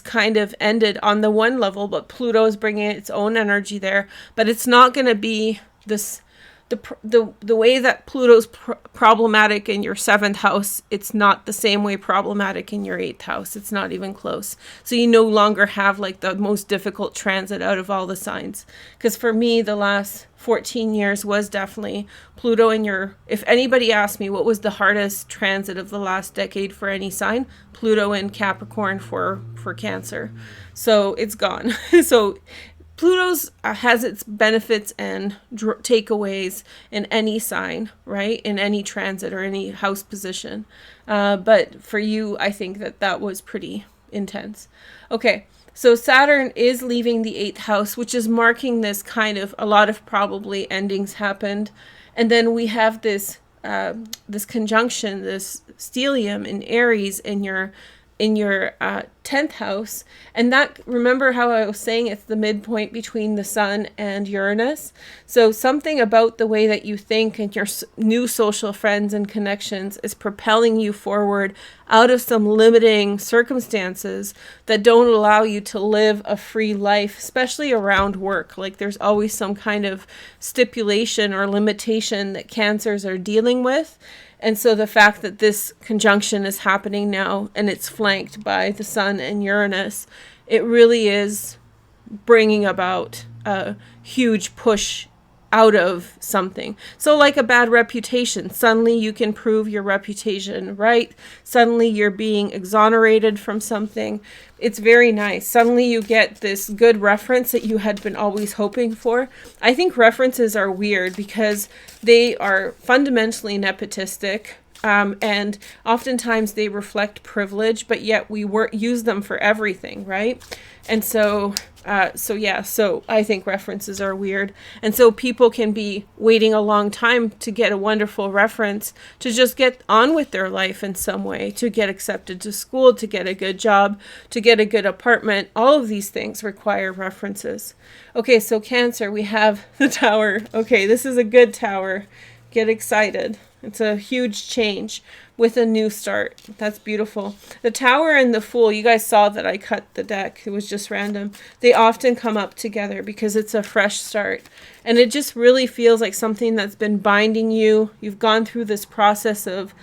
kind of ended on the one level, but Pluto is bringing its own energy there. But it's not going to be this. The way that Pluto's problematic in your 7th house, it's not the same way problematic in your 8th house. It's not even close. So you no longer have like the most difficult transit out of all the signs. Because for me, the last 14 years was definitely Pluto in your, if anybody asked me what was the hardest transit of the last decade for any sign, Pluto in Capricorn for Cancer. So it's gone. So Pluto's has its benefits and takeaways in any sign, right? In any transit or any house position. But for you, I think that was pretty intense. Okay, so Saturn is leaving the 8th house, which is marking this kind of, a lot of probably endings happened. And then we have this conjunction, this stellium in Aries in your 10th house. And that, remember how I was saying it's the midpoint between the sun and Uranus. So something about the way that you think and your new social friends and connections is propelling you forward out of some limiting circumstances that don't allow you to live a free life, especially around work. Like there's always some kind of stipulation or limitation that Cancers are dealing with. And so the fact that this conjunction is happening now and it's flanked by the sun and Uranus, it really is bringing about a huge push out of something. So like a bad reputation, suddenly you can prove your reputation right. Suddenly you're being exonerated from something. It's very nice. Suddenly you get this good reference that you had been always hoping for. I think references are weird because they are fundamentally nepotistic. And oftentimes they reflect privilege, but yet we use them for everything, right? And so I think references are weird. And so people can be waiting a long time to get a wonderful reference, to just get on with their life in some way, to get accepted to school, to get a good job, to get a good apartment. All of these things require references. Okay, so Cancer, we have the Tower. Okay, this is a good Tower. Get excited. It's a huge change with a new start. That's beautiful. The Tower and the Fool, you guys saw that I cut the deck. It was just random. They often come up together because it's a fresh start. And it just really feels like something that's been binding you. You've gone through this process of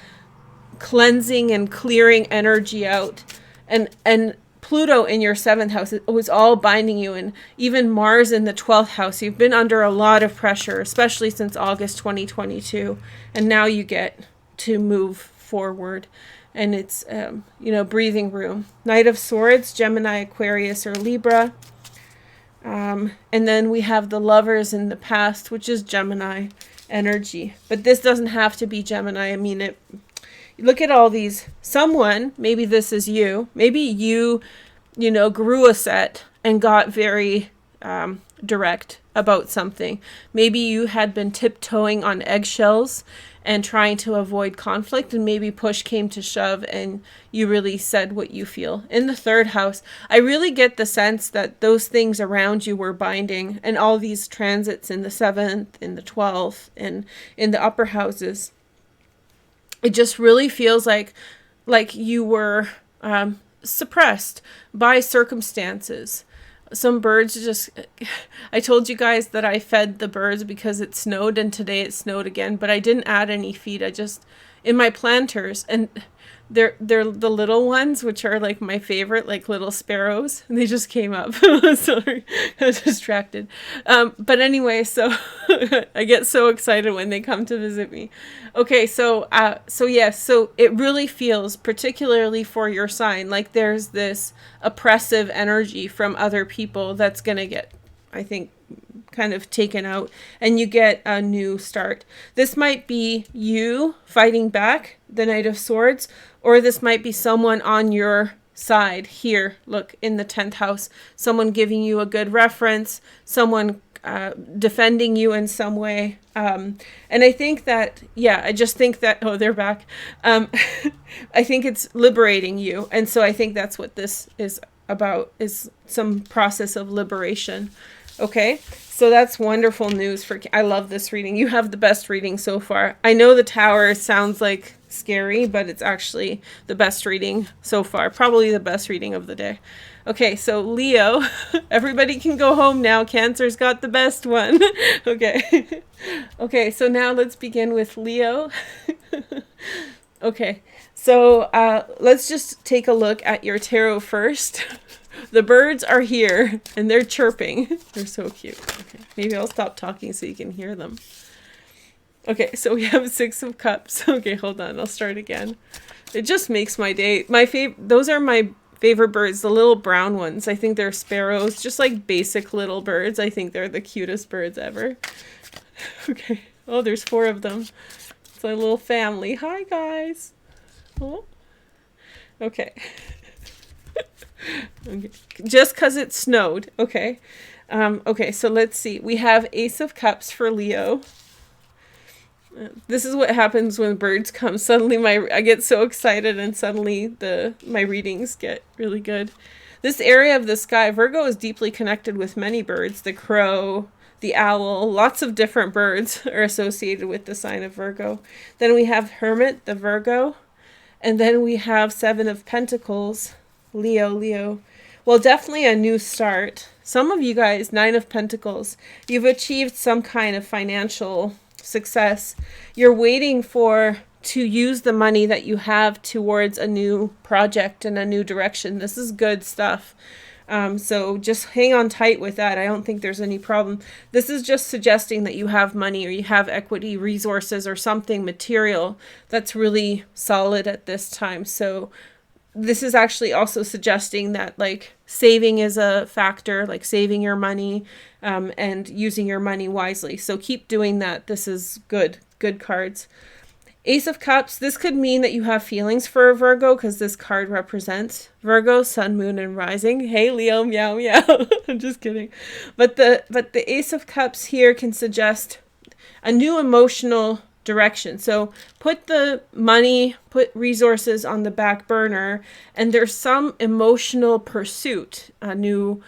cleansing and clearing energy out. And Pluto in your 7th house, it was all binding you, and even Mars in the 12th house. You've been under a lot of pressure, especially since August 2022, and now you get to move forward, and it's breathing room. Knight of Swords, Gemini, Aquarius, or Libra, and then we have the Lovers in the past, which is Gemini energy. But this doesn't have to be Gemini. I mean, look at all these. Someone, maybe this is you, maybe you grew a set and got very direct about something. Maybe you had been tiptoeing on eggshells and trying to avoid conflict, and maybe push came to shove and you really said what you feel. In the third house, I really get the sense that those things around you were binding, and all these transits in the 7th, in the 12th, and in the upper houses. It just really feels like you were suppressed by circumstances. Some birds just, I told you guys that I fed the birds because it snowed, and today it snowed again, but I didn't add any feed. I just, in my planters, and they're the little ones, which are like my favorite, like little sparrows, and they just came up. Sorry, I was distracted. But anyway, so I get so excited when they come to visit me. Okay, so it really feels, particularly for your sign, like there's this oppressive energy from other people that's gonna get, I think, kind of taken out, and you get a new start. This might be you fighting back, the Knight of Swords, or this might be someone on your side here. Look, in the 10th house, someone giving you a good reference, someone defending you in some way. And I think that, I just think that, oh, they're back. I think it's liberating you. And so I think that's what this is about, is some process of liberation. Okay, so that's wonderful news I love this reading. You have the best reading so far. I know the Tower sounds like scary, but it's actually the best reading so far. Probably the best reading of the day. Okay, so Leo, everybody can go home now. Cancer's got the best one. Okay. Okay, so now let's begin with Leo. Okay, so let's just take a look at your tarot first. The birds are here, and they're chirping. They're so cute. Okay, maybe I'll stop talking so you can hear them. Okay, so we have 6 of Cups. Okay, hold on. I'll start again. It just makes my day. Those are my favorite birds, the little brown ones. I think they're sparrows, just like basic little birds. I think they're the cutest birds ever. Okay. Oh, there's 4 of them. It's a little family. Hi, guys. Oh. Okay. Okay. Just because it snowed. Okay. Okay, so let's see. We have Ace of Cups for Leo. This is what happens when birds come. Suddenly I get so excited, and suddenly my readings get really good. This area of the sky, Virgo is deeply connected with many birds. The crow, the owl, lots of different birds are associated with the sign of Virgo. Then we have Hermit, the Virgo. And then we have 7 of Pentacles, Leo. Well, definitely a new start. Some of you guys, 9 of Pentacles, you've achieved some kind of financial success. You're waiting to use the money that you have towards a new project and a new direction. This is good stuff. So just hang on tight with that. I don't think there's any problem. This is just suggesting that you have money, or you have equity, resources, or something material that's really solid at this time. So this is actually also suggesting that like saving is a factor, like saving your money, and using your money wisely. So keep doing that. This is good cards. Ace of Cups, this could mean that you have feelings for a Virgo, because this card represents Virgo, Sun, Moon, and Rising. Hey, Leo, meow, meow. I'm just kidding. But the Ace of Cups here can suggest a new emotional direction. So put the money, put resources on the back burner, and there's some emotional pursuit, a new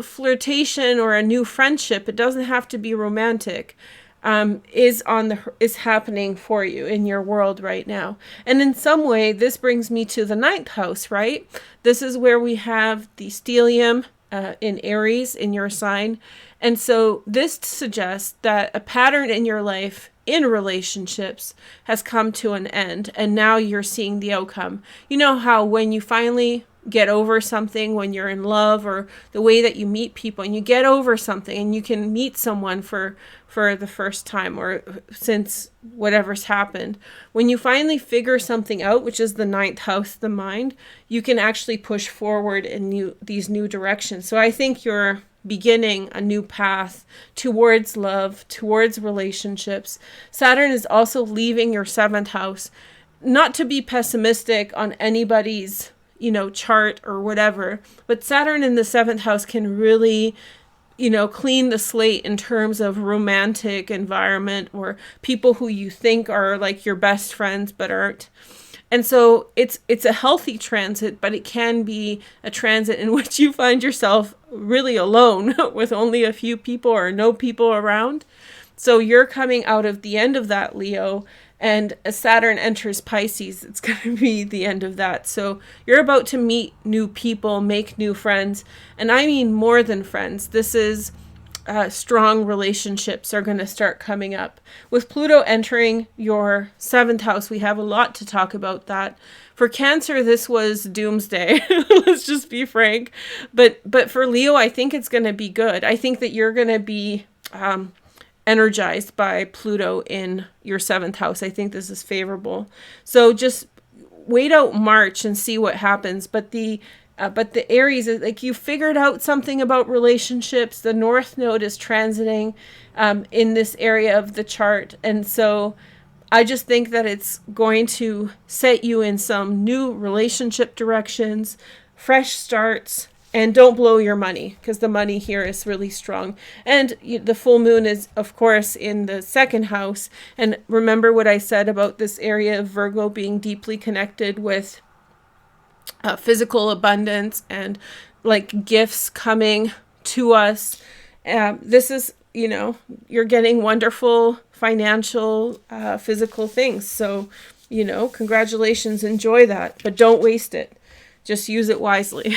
flirtation or a new friendship. It doesn't have to be romantic. Is happening for you in your world right now. And in some way, this brings me to the 9th house, right? This is where we have the stellium in Aries in your sign. And so this suggests that a pattern in your life in relationships has come to an end, and now you're seeing the outcome. You know how when you finally get over something, when you're in love, or the way that you meet people, and you get over something and you can meet someone for the first time, or since whatever's happened, when you finally figure something out, which is the 9th house, the mind, you can actually push forward in these new directions. So I think you're beginning a new path towards love, towards relationships. Saturn is also leaving your 7th house. Not to be pessimistic on anybody's chart or whatever. But Saturn in the 7th house can really, clean the slate in terms of romantic environment or people who you think are like your best friends but aren't. And so it's a healthy transit, but it can be a transit in which you find yourself really alone with only a few people or no people around. So you're coming out of the end of that, Leo, and as Saturn enters Pisces, it's going to be the end of that. So you're about to meet new people, make new friends. And I mean more than friends. This is strong relationships are going to start coming up. With Pluto entering your 7th house, we have a lot to talk about that. For Cancer, this was doomsday. Let's just be frank. But for Leo, I think it's going to be good. I think that you're going to be energized by Pluto in your 7th house. I think this is favorable. So just wait out March and see what happens. But the Aries is like, you figured out something about relationships. The North Node is transiting in this area of the chart. And so I just think that it's going to set you in some new relationship directions, fresh starts, and don't blow your money, because the money here is really strong. And the full moon is, of course, in the 2nd house. And remember what I said about this area of Virgo being deeply connected with physical abundance and like gifts coming to us. This is, you're getting wonderful financial, physical things. So, congratulations, enjoy that, but don't waste it. Just use it wisely.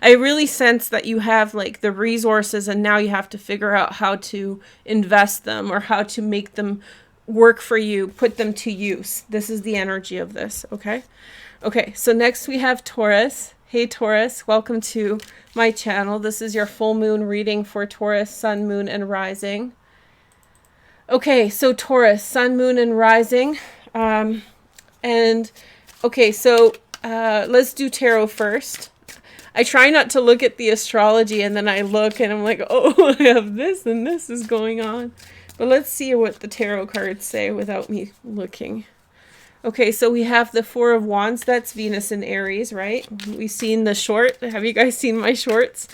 I really sense that you have like the resources and now you have to figure out how to invest them or how to make them work for you, put them to use. This is the energy of this, okay? Okay, so next we have Taurus. Hey Taurus, welcome to my channel. This is your full moon reading for Taurus, sun, moon, and rising. Okay, so Taurus, sun, moon, and rising. Let's do tarot first. I try not to look at the astrology and then I look and I'm like, oh, I have this and this is going on. But let's see what the tarot cards say without me looking. Okay, so we have the 4 of Wands. That's Venus in Aries, right? We've seen the short. Have you guys seen my shorts?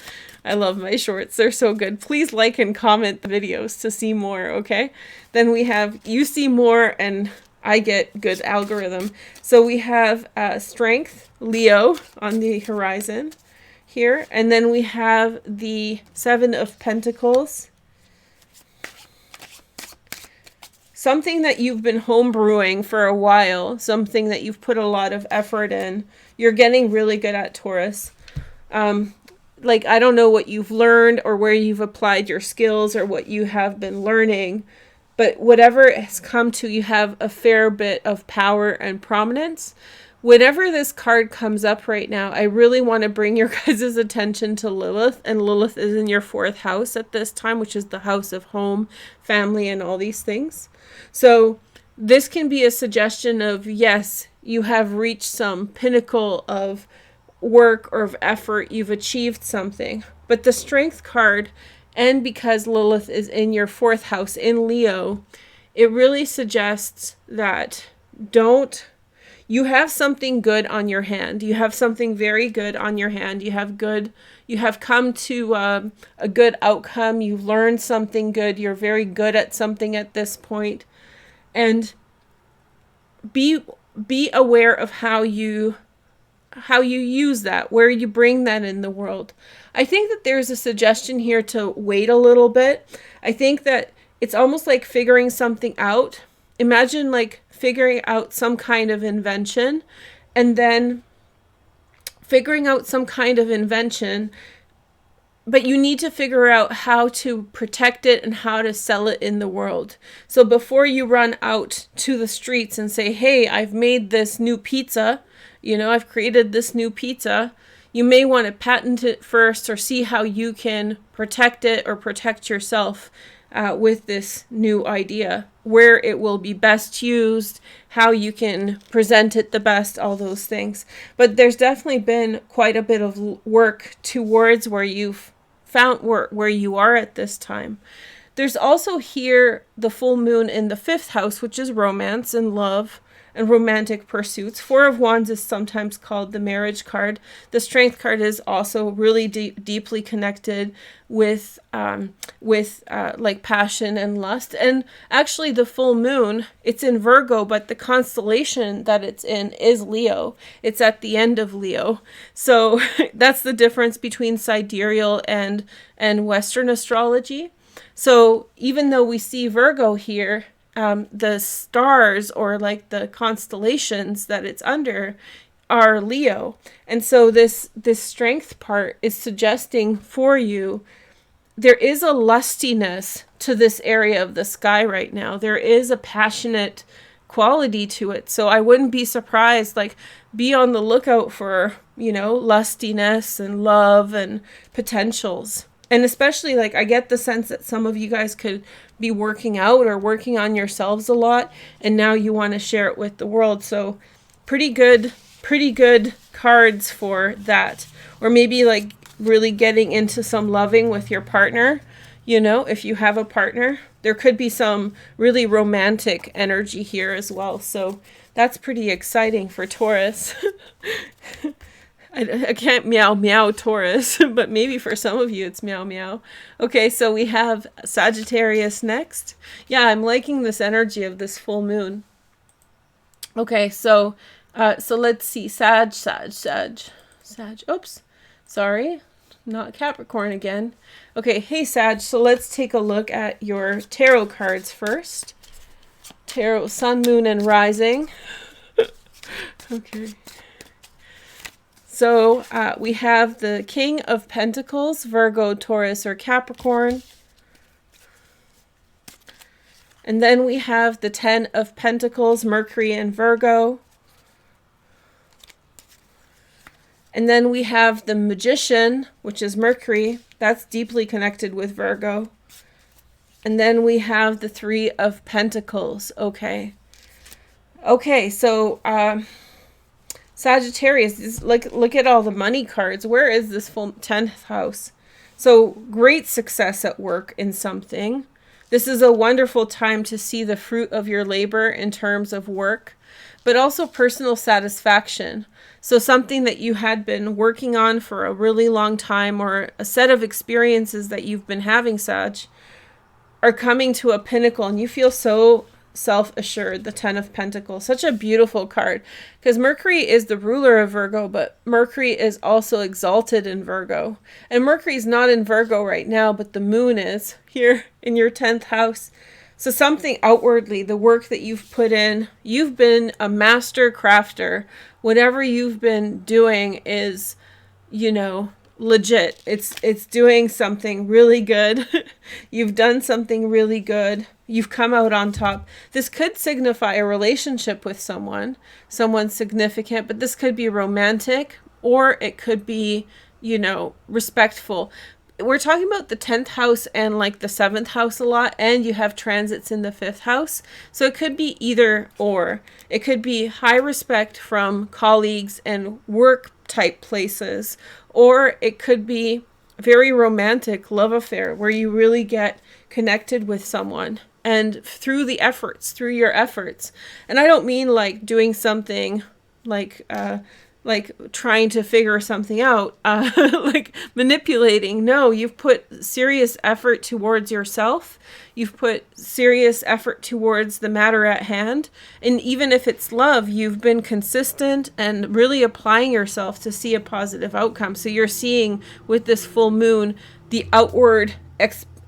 I love my shorts. They're so good. Please like and comment the videos to see more, okay? Then we have you see more and I get good algorithm. So we have Strength, Leo on the horizon here. And then we have the 7 of Pentacles. Something that you've been homebrewing for a while, something that you've put a lot of effort in. You're getting really good at, Taurus. Like, I don't know what you've learned or where you've applied your skills or what you have been learning, but whatever has come to, you have a fair bit of power and prominence. Whenever this card comes up right now, I really want to bring your guys' attention to Lilith, and Lilith is in your 4th house at this time, which is the house of home, family, and all these things. So this can be a suggestion of, yes, you have reached some pinnacle of work or of effort, you've achieved something. But the Strength card, and because Lilith is in your 4th house in Leo, it really suggests that you have something good on your hand. You have something very good on your hand. You have come to a good outcome. You've learned something good. You're very good at something at this point. And be aware of how you use that, where you bring that in the world. I think that there's a suggestion here to wait a little bit. I think that it's almost like figuring something out. Imagine like figuring out some kind of invention and then figuring out some kind of invention, but you need to figure out how to protect it and how to sell it in the world. So before you run out to the streets and say, hey, I've made this new pizza, I've created this new pizza, you may want to patent it first or see how you can protect it or protect yourself with this new idea, where it will be best used, how you can present it the best, all those things. But there's definitely been quite a bit of work towards where you've found where you are at this time. There's also here the full moon in the 5th house, which is romance and love and romantic pursuits. Four of Wands is sometimes called the marriage card. The Strength card is also really deeply connected with like passion and lust. And actually the full moon, it's in Virgo, but the constellation that it's in is Leo. It's at the end of Leo. So that's the difference between sidereal and Western astrology. So even though we see Virgo here, the stars or like the constellations that it's under are Leo. And so this strength part is suggesting for you, there is a lustiness to this area of the sky right now. There is a passionate quality to it. So I wouldn't be surprised, like be on the lookout for, lustiness and love and potentials. And especially, like, I get the sense that some of you guys could be working out or working on yourselves a lot, and now you want to share it with the world. So pretty good cards for that. Or maybe like really getting into some loving with your partner. If you have a partner, there could be some really romantic energy here as well. So that's pretty exciting for Taurus. I can't meow Taurus, but maybe for some of you it's meow. Okay, so we have Sagittarius next. Yeah, I'm liking this energy of this full moon. Okay, so let's see. Sag. Oops, sorry, not Capricorn again. Okay, hey Sag, so let's take a look at your tarot cards first. Tarot, Sun, Moon, and Rising. Okay. So we have the King of Pentacles, Virgo, Taurus, or Capricorn. And then we have the 10 of Pentacles, Mercury and Virgo. And then we have the Magician, which is Mercury. That's deeply connected with Virgo. And then we have the 3 of Pentacles. Okay, so Sagittarius, look at all the money cards. Where is this full 10th house? So great success at work in something. This is a wonderful time to see the fruit of your labor in terms of work, but also personal satisfaction. So something that you had been working on for a really long time, or a set of experiences that you've been having, Sag, are coming to a pinnacle, and you feel so self-assured. The 10 of Pentacles, such a beautiful card, because Mercury is the ruler of Virgo, but Mercury is also exalted in Virgo, and Mercury's not in Virgo right now, but the moon is here in your 10th house. So something outwardly, the work that you've put in, you've been a master crafter. Whatever you've been doing is, legit. It's doing something really good. You've done something really good. You've come out on top. This could signify a relationship with someone significant, but this could be romantic, or it could be, respectful. We're talking about the 10th house and like the 7th house a lot, and you have transits in the 5th house. So it could be either or. It could be high respect from colleagues and work type places, or it could be very romantic love affair where you really get connected with someone, and through your efforts. And I don't mean like doing something like trying to figure something out, like manipulating. No, you've put serious effort towards yourself. You've put serious effort towards the matter at hand. And even if it's love, you've been consistent and really applying yourself to see a positive outcome. So you're seeing with this full moon, the outward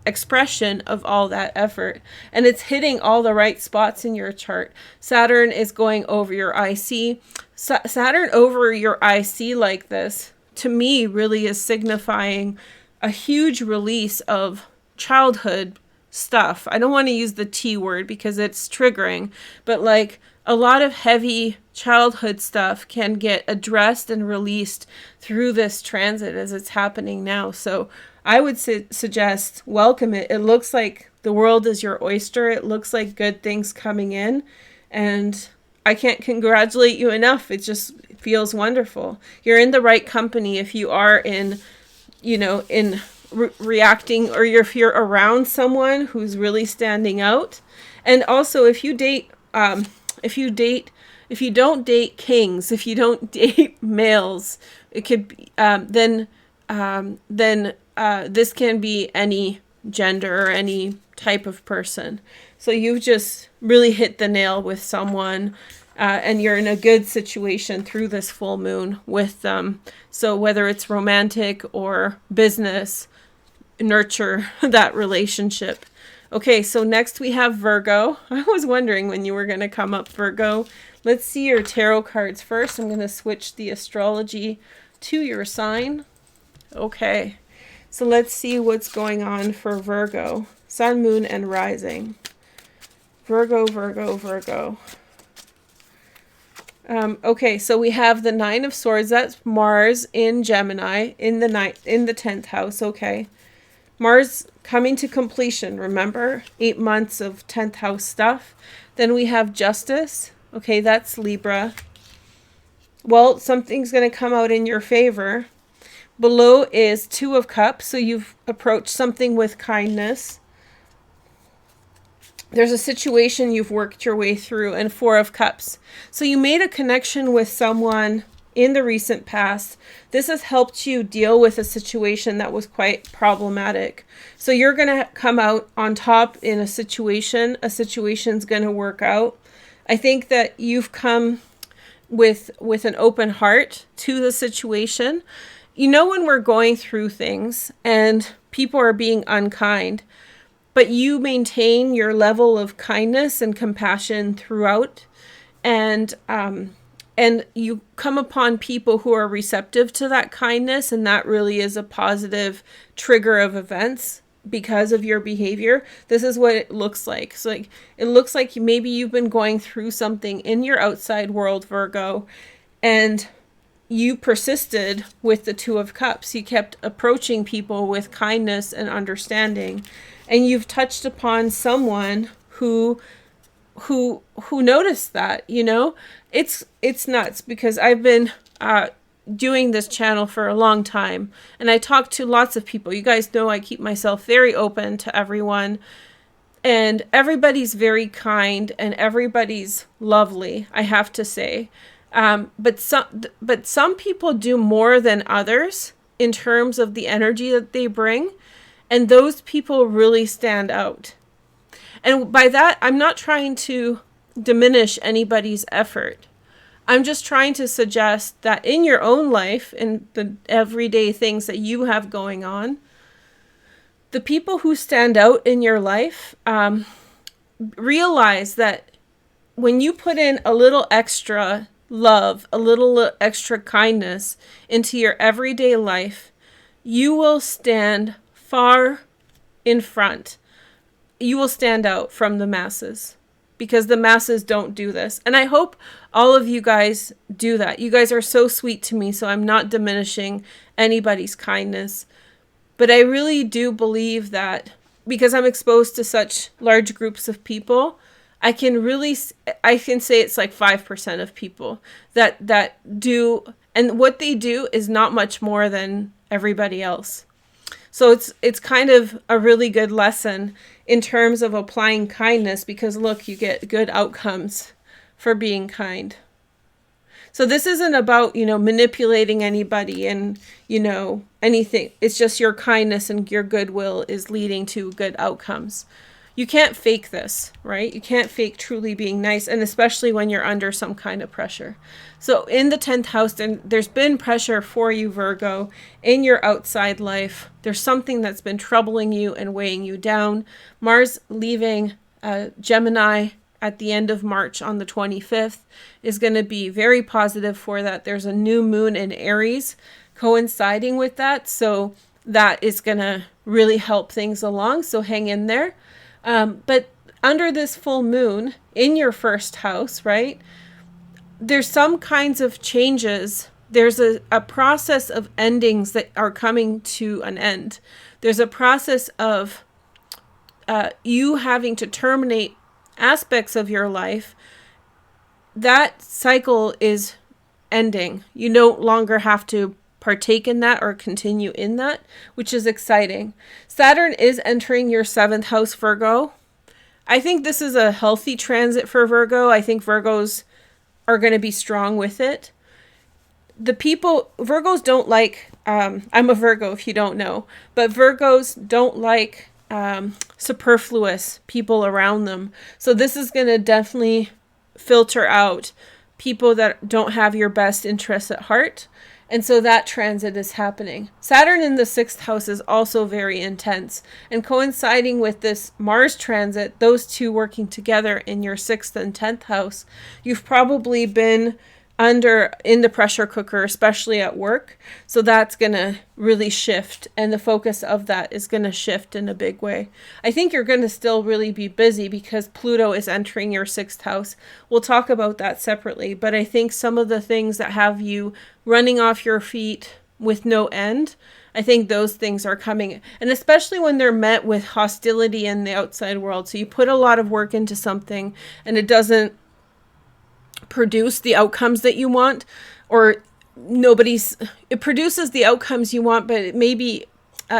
expression of all that effort, and it's hitting all the right spots in your chart. Saturn is going over your IC. Saturn over your IC like this, to me, really is signifying a huge release of childhood stuff. I don't want to use the T word because it's triggering, but like a lot of heavy childhood stuff can get addressed and released through this transit as it's happening now. So I would suggest welcome it. It looks like the world is your oyster. It looks like good things coming in, and I can't congratulate you enough. It just feels wonderful. You're in the right company if you are in reacting, or if you're around someone who's really standing out. And also if you date if you don't date kings, if you don't date males, it could be, then this can be any gender or any type of person. So you've just really hit the nail with someone, and you're in a good situation through this full moon with them. So whether it's romantic or business, nurture that relationship. Okay, so next we have Virgo. I was wondering when you were going to come up, Virgo. Let's see your tarot cards first. I'm going to switch the astrology to your sign. Okay, so let's see what's going on for Virgo. Sun, moon, and rising. Virgo, Virgo, Virgo. Okay, so we have the Nine of Swords. That's Mars in Gemini in the 10th house. Okay, Mars coming to completion. Remember, 8 months of 10th house stuff. Then we have Justice. Okay, that's Libra. Well, something's going to come out in your favor. Below is Two of Cups, so you've approached something with kindness. There's a situation you've worked your way through, and Four of Cups. So you made a connection with someone in the recent past. This has helped you deal with a situation that was quite problematic. So you're going to come out on top in a situation. A situation's going to work out. I think that you've come with an open heart to the situation. You know, when we're going through things and people are being unkind, but you maintain your level of kindness and compassion throughout, and you come upon people who are receptive to that kindness, and that really is a positive trigger of events because of your behavior. This is what it looks like. So like, it looks like maybe you've been going through something in your outside world, Virgo, and you persisted with the Two of Cups. You kept approaching people with kindness and understanding, and you've touched upon someone who noticed that. You know, it's nuts, because I've been doing this channel for a long time, and I talk to lots of people. You guys know I keep myself very open to everyone, and everybody's very kind and everybody's lovely, I have to say. But some people do more than others in terms of the energy that they bring, and those people really stand out. And by that, I'm not trying to diminish anybody's effort. I'm just trying to suggest that in your own life, in the everyday things that you have going on, the people who stand out in your life, realize that when you put in a little extra love, a little extra kindness into your everyday life, you will stand far in front. You will stand out from the masses, because the masses don't do this. And I hope all of you guys do that. You guys are so sweet to me, so I'm not diminishing anybody's kindness. But I really do believe that because I'm exposed to such large groups of people, I can say it's like 5% of people that do, and what they do is not much more than everybody else. So it's kind of a really good lesson in terms of applying kindness, because look, you get good outcomes for being kind. So this isn't about, manipulating anybody and, anything. It's just your kindness and your goodwill is leading to good outcomes. You can't fake this, right? You can't fake truly being nice, and especially when you're under some kind of pressure. So in the 10th house, there's been pressure for you, Virgo, in your outside life. There's something that's been troubling you and weighing you down. Mars leaving Gemini at the end of March on the 25th is going to be very positive for that. There's a new moon in Aries coinciding with that, so that is going to really help things along, so hang in there. But under this full moon in your first house, right, there's some kinds of changes. There's a process of endings that are coming to an end. There's a process of you having to terminate aspects of your life. That cycle is ending. You no longer have to partake in that or continue in that, which is exciting. Saturn is entering your 7th house, Virgo. I think this is a healthy transit for Virgo. I think Virgos are going to be strong with it. The people, Virgos don't like, I'm a Virgo if you don't know, but Virgos don't like superfluous people around them. So this is going to definitely filter out people that don't have your best interests at heart. And so that transit is happening. Saturn in the 6th house is also very intense. And coinciding with this Mars transit, those two working together in your 6th and 10th house, you've probably been in the pressure cooker, especially at work. So that's going to really shift, and the focus of that is going to shift in a big way. I think you're going to still really be busy because Pluto is entering your 6th house. We'll talk about that separately, but I think some of the things that have you running off your feet with no end, I think those things are coming, and especially when they're met with hostility in the outside world. So you put a lot of work into something and it doesn't produce the outcomes that you want, or it produces the outcomes you want, but it may be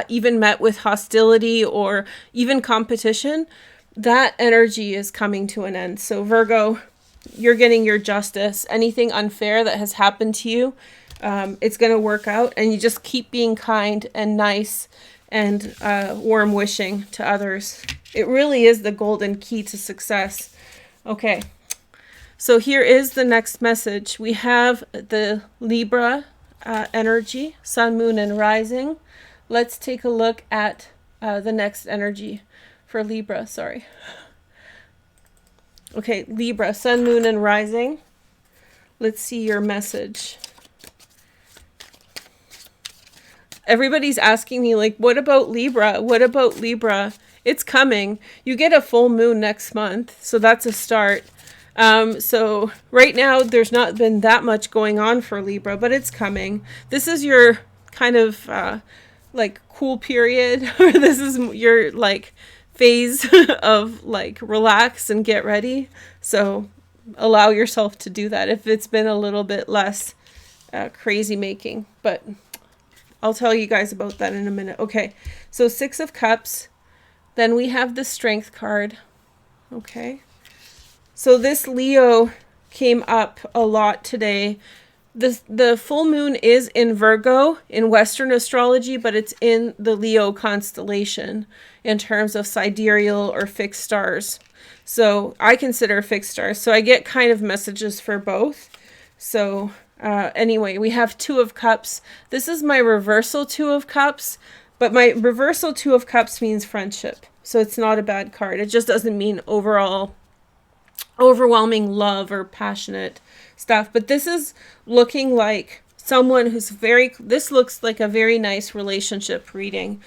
even met with hostility or even competition. That energy is coming to an end. So Virgo, you're getting your justice. Anything unfair that has happened to you, it's going to work out, and you just keep being kind and nice and warm wishing to others. It really is the golden key to success. Okay. So here is the next message. We have the Libra energy, sun, moon, and rising. Let's take a look at the next energy for Libra. Sorry. Okay, Libra, sun, moon, and rising. Let's see your message. Everybody's asking me, like, what about Libra? What about Libra? It's coming. You get a full moon next month, so that's a start. So right now there's not been that much going on for Libra, but it's coming. This is your kind of like cool period, or this is your like phase of like relax and get ready. So allow yourself to do that if it's been a little bit less crazy making, but I'll tell you guys about that in a minute. Okay, so 6 of Cups, then we have the Strength card. Okay. So this Leo came up a lot today. The full moon is in Virgo in Western astrology, but it's in the Leo constellation in terms of sidereal or fixed stars. So I consider fixed stars. So I get kind of messages for both. So anyway, we have 2 of Cups. This is my reversal 2 of Cups, but my reversal 2 of Cups means friendship. So it's not a bad card. It just doesn't mean overwhelming love or passionate stuff. But this is looking like someone who's this looks like a very nice relationship reading.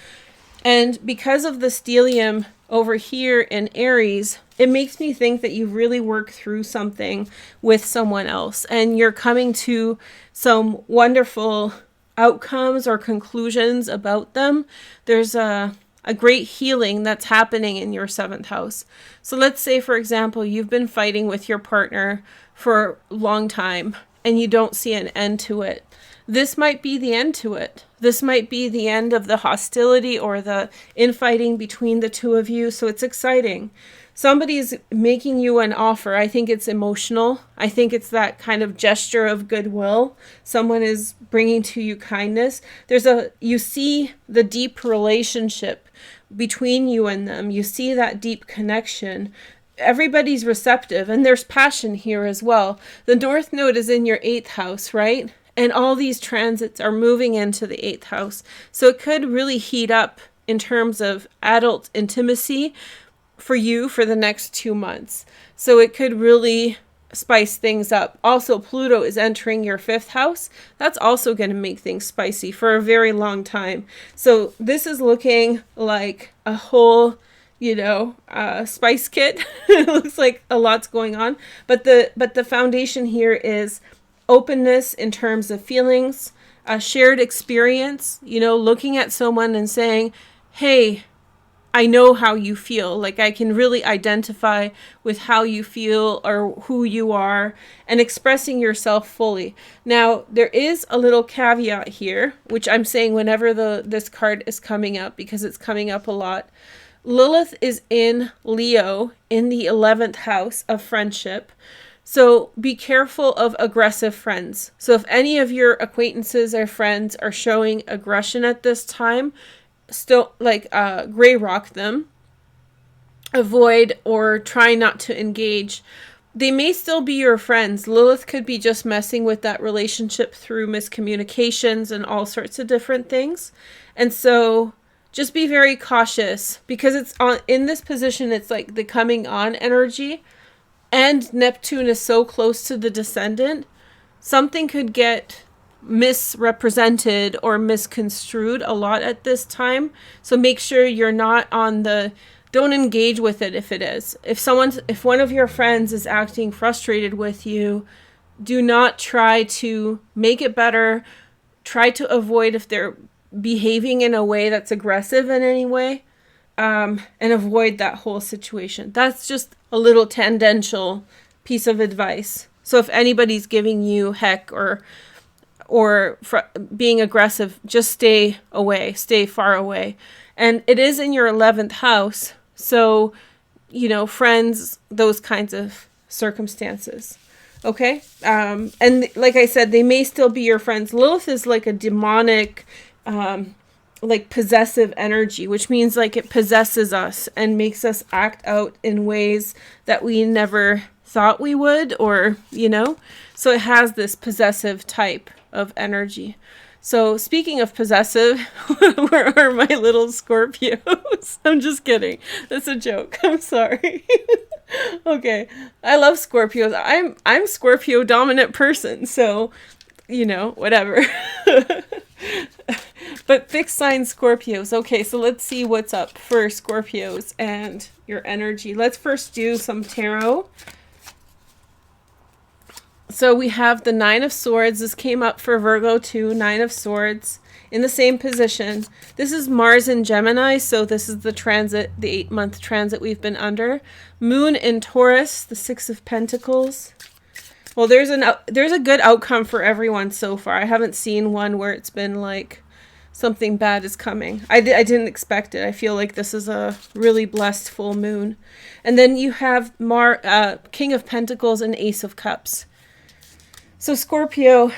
And because of the stellium over here in Aries, it makes me think that you really work through something with someone else and you're coming to some wonderful outcomes or conclusions about them. There's a great healing that's happening in your 7th house. So let's say, for example, you've been fighting with your partner for a long time and you don't see an end to it. This might be the end to it. This might be the end of the hostility or the infighting between the two of you. So it's exciting. Somebody's making you an offer. I think it's emotional. I think it's that kind of gesture of goodwill. Someone is bringing to you kindness. You see the deep relationship between you and them. You see that deep connection. Everybody's receptive, and there's passion here as well. The North Node is in your 8th house, right? And all these transits are moving into the 8th house. So it could really heat up in terms of adult intimacy for you for the next 2 months. So it could really spice things up. Also, Pluto is entering your 5th house. That's also going to make things spicy for a very long time. So this is looking like a whole, spice kit. It looks like a lot's going on. But the foundation here is openness in terms of feelings, a shared experience, looking at someone and saying, hey, I know how you feel. Like I can really identify with how you feel or who you are, and expressing yourself fully. Now, there is a little caveat here, which I'm saying whenever this card is coming up, because it's coming up a lot. Lilith is in Leo in the 11th house of friendship. So be careful of aggressive friends. So if any of your acquaintances or friends are showing aggression at this time, still gray rock them, avoid or try not to engage. They may still be your friends. Lilith could be just messing with that relationship through miscommunications and all sorts of different things. And so just be very cautious, because it's in this position, it's like the coming on energy, and Neptune is so close to the descendant. Something could get misrepresented or misconstrued a lot at this time. So make sure you're not don't engage with it if it is. If one of your friends is acting frustrated with you, do not try to make it better. Try to avoid if they're behaving in a way that's aggressive in any way, and avoid that whole situation. That's just a little tangential piece of advice. So if anybody's giving you heck or being aggressive, just stay away, stay far away. And it is in your 11th house. So, friends, those kinds of circumstances. Okay. And like I said, they may still be your friends. Lilith is like a demonic, possessive energy, which means like it possesses us and makes us act out in ways that we never thought we would, or, so it has this possessive type of energy. So speaking of possessive, where are my little Scorpios? I'm just kidding. That's a joke. I'm sorry. Okay. I love Scorpios. I'm Scorpio dominant person. So, whatever. But fixed sign Scorpios. Okay. So let's see what's up for Scorpios and your energy. Let's first do some tarot. So we have the Nine of Swords. This came up for Virgo too. Nine of Swords in the same position. This is Mars in Gemini. So this is the transit, the 8-month transit we've been under. Moon in Taurus, the Six of Pentacles. Well, there's a good outcome for everyone so far. I haven't seen one where it's been like something bad is coming. I didn't expect it. I feel like this is a really blessed full moon. And then you have King of Pentacles and Ace of Cups. So Scorpio,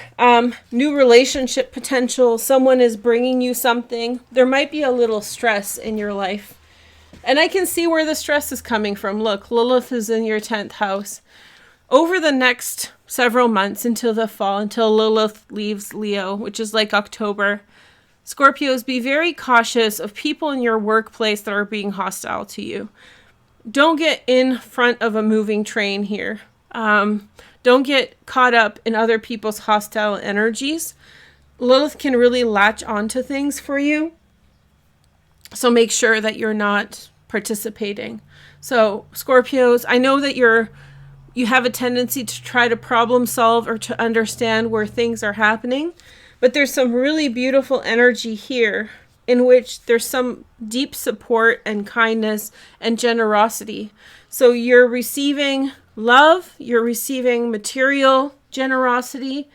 new relationship potential. Someone is bringing you something. There might be a little stress in your life. And I can see where the stress is coming from. Look, Lilith is in your 10th house. Over the next several months until the fall, until Lilith leaves Leo, which is like October, Scorpios, be very cautious of people in your workplace that are being hostile to you. Don't get in front of a moving train here. Don't get caught up in other people's hostile energies. Lilith can really latch onto things for you. So make sure that you're not participating. So Scorpios, I know that you have a tendency to try to problem solve or to understand where things are happening, but there's some really beautiful energy here in which there's some deep support and kindness and generosity. So you're receiving love, you're receiving material generosity.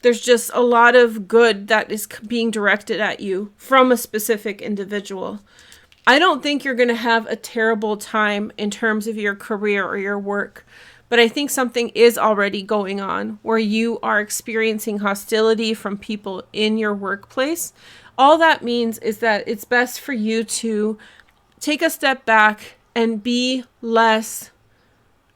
There's just a lot of good that is being directed at you from a specific individual. I don't think you're going to have a terrible time in terms of your career or your work, but I think something is already going on where you are experiencing hostility from people in your workplace. All that means is that it's best for you to take a step back and be less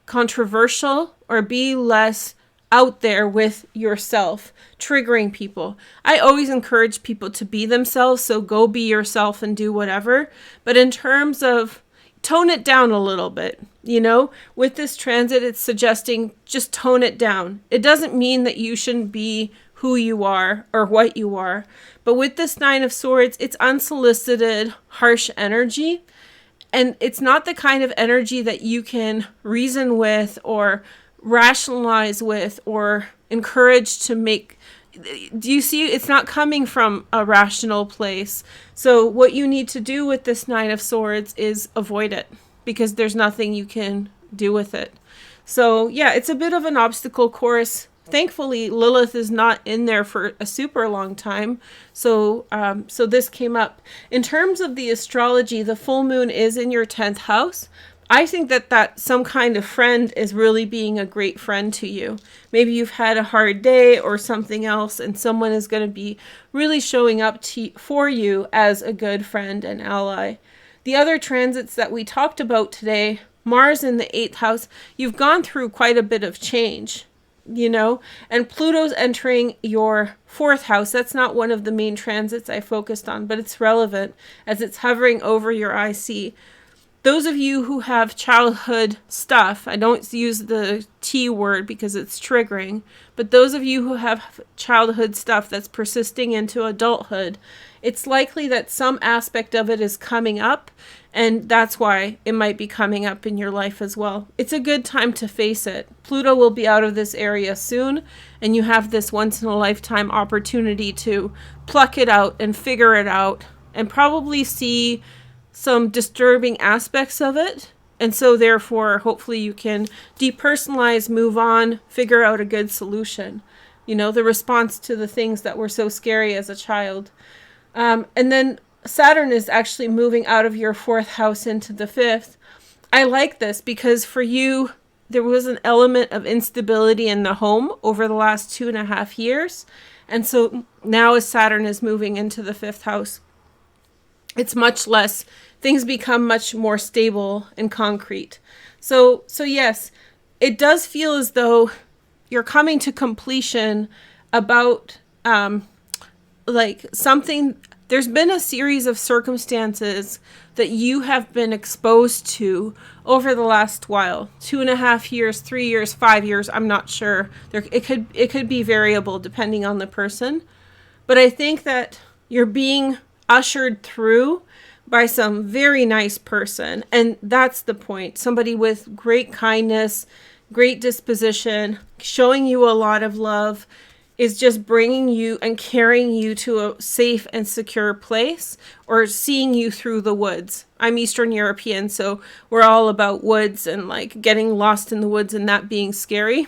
controversial or be less out there with yourself, triggering people. I always encourage people to be themselves, so go be yourself and do whatever. But in terms of tone it down a little bit, with this transit, it's suggesting just tone it down. It doesn't mean that you shouldn't be who you are or what you are. But with this Nine of Swords, it's unsolicited, harsh energy. And it's not the kind of energy that you can reason with or rationalize with or encourage to make. Do you see? It's not coming from a rational place. So what you need to do with this Nine of Swords is avoid it, because there's nothing you can do with it. So yeah, it's a bit of an obstacle course. Thankfully, Lilith is not in there for a super long time. So this came up. In terms of the astrology, the full moon is in your 10th house. I think that some kind of friend is really being a great friend to you. Maybe you've had a hard day or something else, and someone is going to be really showing up for you as a good friend and ally. The other transits that we talked about today, Mars in the 8th house, you've gone through quite a bit of change, you know, and Pluto's entering your 4th house. That's not one of the main transits I focused on, but it's relevant as it's hovering over your IC. Those of you who have childhood stuff, I don't use the T word because it's triggering, but those of you who have childhood stuff that's persisting into adulthood, it's likely that some aspect of it is coming up, and that's why it might be coming up in your life as well. It's a good time to face it. Pluto will be out of this area soon, and you have this once-in-a-lifetime opportunity to pluck it out and figure it out, and probably see some disturbing aspects of it. And so therefore, hopefully you can depersonalize, move on, figure out a good solution. You know, the response to the things that were so scary as a child. And then Saturn is actually moving out of your 4th house into the 5th. I like this because for you, there was an element of instability in the home over the last 2.5 years. And so now as Saturn is moving into the 5th house, it's much less, things become much more stable and concrete. So yes, it does feel as though you're coming to completion about like something. There's been a series of circumstances that you have been exposed to over the last while, 2.5 years, 3 years, 5 years. I'm not sure. It could be variable depending on the person. But I think that you're being ushered through by some very nice person. And that's the point. Somebody with great kindness, great disposition, showing you a lot of love, is just bringing you and carrying you to a safe and secure place, or seeing you through the woods. I'm Eastern European, so we're all about woods and like getting lost in the woods and that being scary.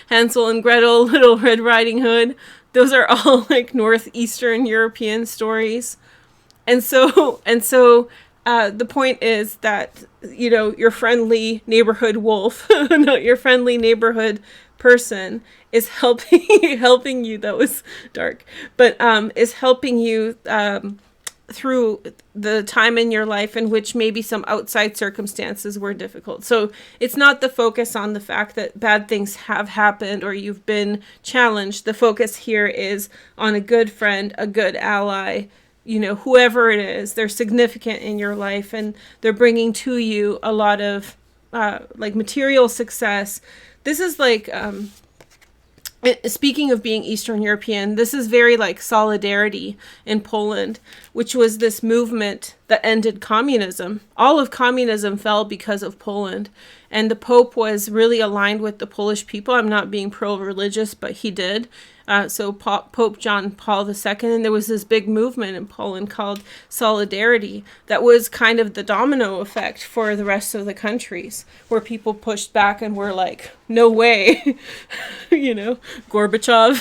Hansel and Gretel, Little Red Riding Hood. Those are all like Northeastern European stories. And so the point is that, you know, your friendly neighborhood wolf, not your friendly neighborhood person, is helping you. That was dark, but is helping you through the time in your life in which maybe some outside circumstances were difficult. So it's not the focus on the fact that bad things have happened or you've been challenged. The focus here is on a good friend, a good ally. You know, whoever it is, they're significant in your life and they're bringing to you a lot of like material success. This is like, speaking of being Eastern European, this is very like Solidarity in Poland, which was this movement that ended communism. All of communism fell because of Poland. And the Pope was really aligned with the Polish people. I'm not being pro-religious, but he did. So Pope John Paul II, and there was this big movement in Poland called Solidarity that was kind of the domino effect for the rest of the countries, where people pushed back and were like, no way, you know, Gorbachev.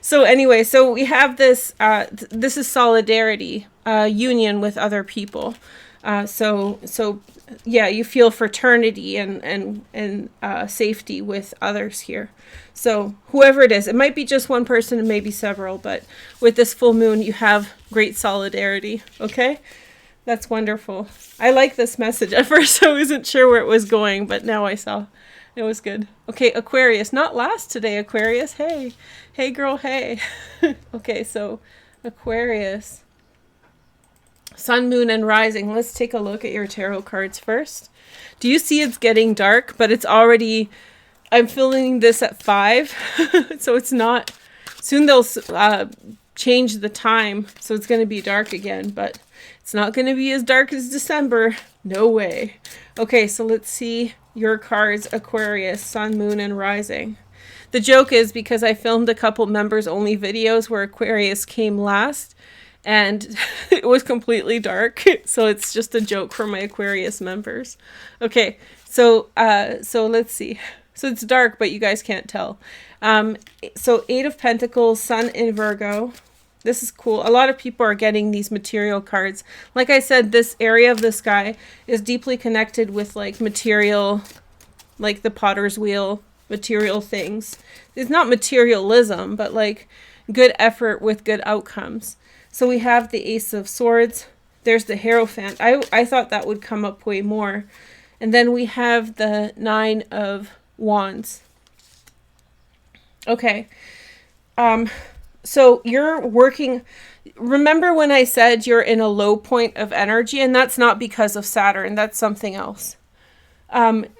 So anyway, so we have this, this is solidarity, union with other people. So yeah, you feel fraternity and safety with others here. So whoever it is, it might be just one person and maybe several, but with this full moon, you have great solidarity. Okay. That's wonderful. I like this message. At first I wasn't sure where it was going, but now I saw it was good. Okay. Aquarius, not last today, Aquarius. Hey girl. Hey. Okay. So Aquarius, Sun, Moon, and Rising. Let's take a look at your tarot cards first. Do you see it's getting dark, but it's already, I'm filling this at 5. So it's not, soon they'll change the time. So it's going to be dark again, but it's not going to be as dark as December. No way. Okay, so let's see your cards, Aquarius, Sun, Moon, and Rising. The joke is because I filmed a couple members only videos where Aquarius came last, and it was completely dark. So it's just a joke for my Aquarius members. Okay, so let's see. So it's dark, but you guys can't tell. So 8 of Pentacles, Sun in Virgo. This is cool. A lot of people are getting these material cards. Like I said, this area of the sky is deeply connected with like material, like the potter's wheel, material things. It's not materialism, but like good effort with good outcomes. So we have the Ace of Swords. There's the Hierophant. I thought that would come up way more. And then we have the Nine of Wands. Okay. So you're working, remember when I said you're in a low point of energy, and that's not because of Saturn, that's something else.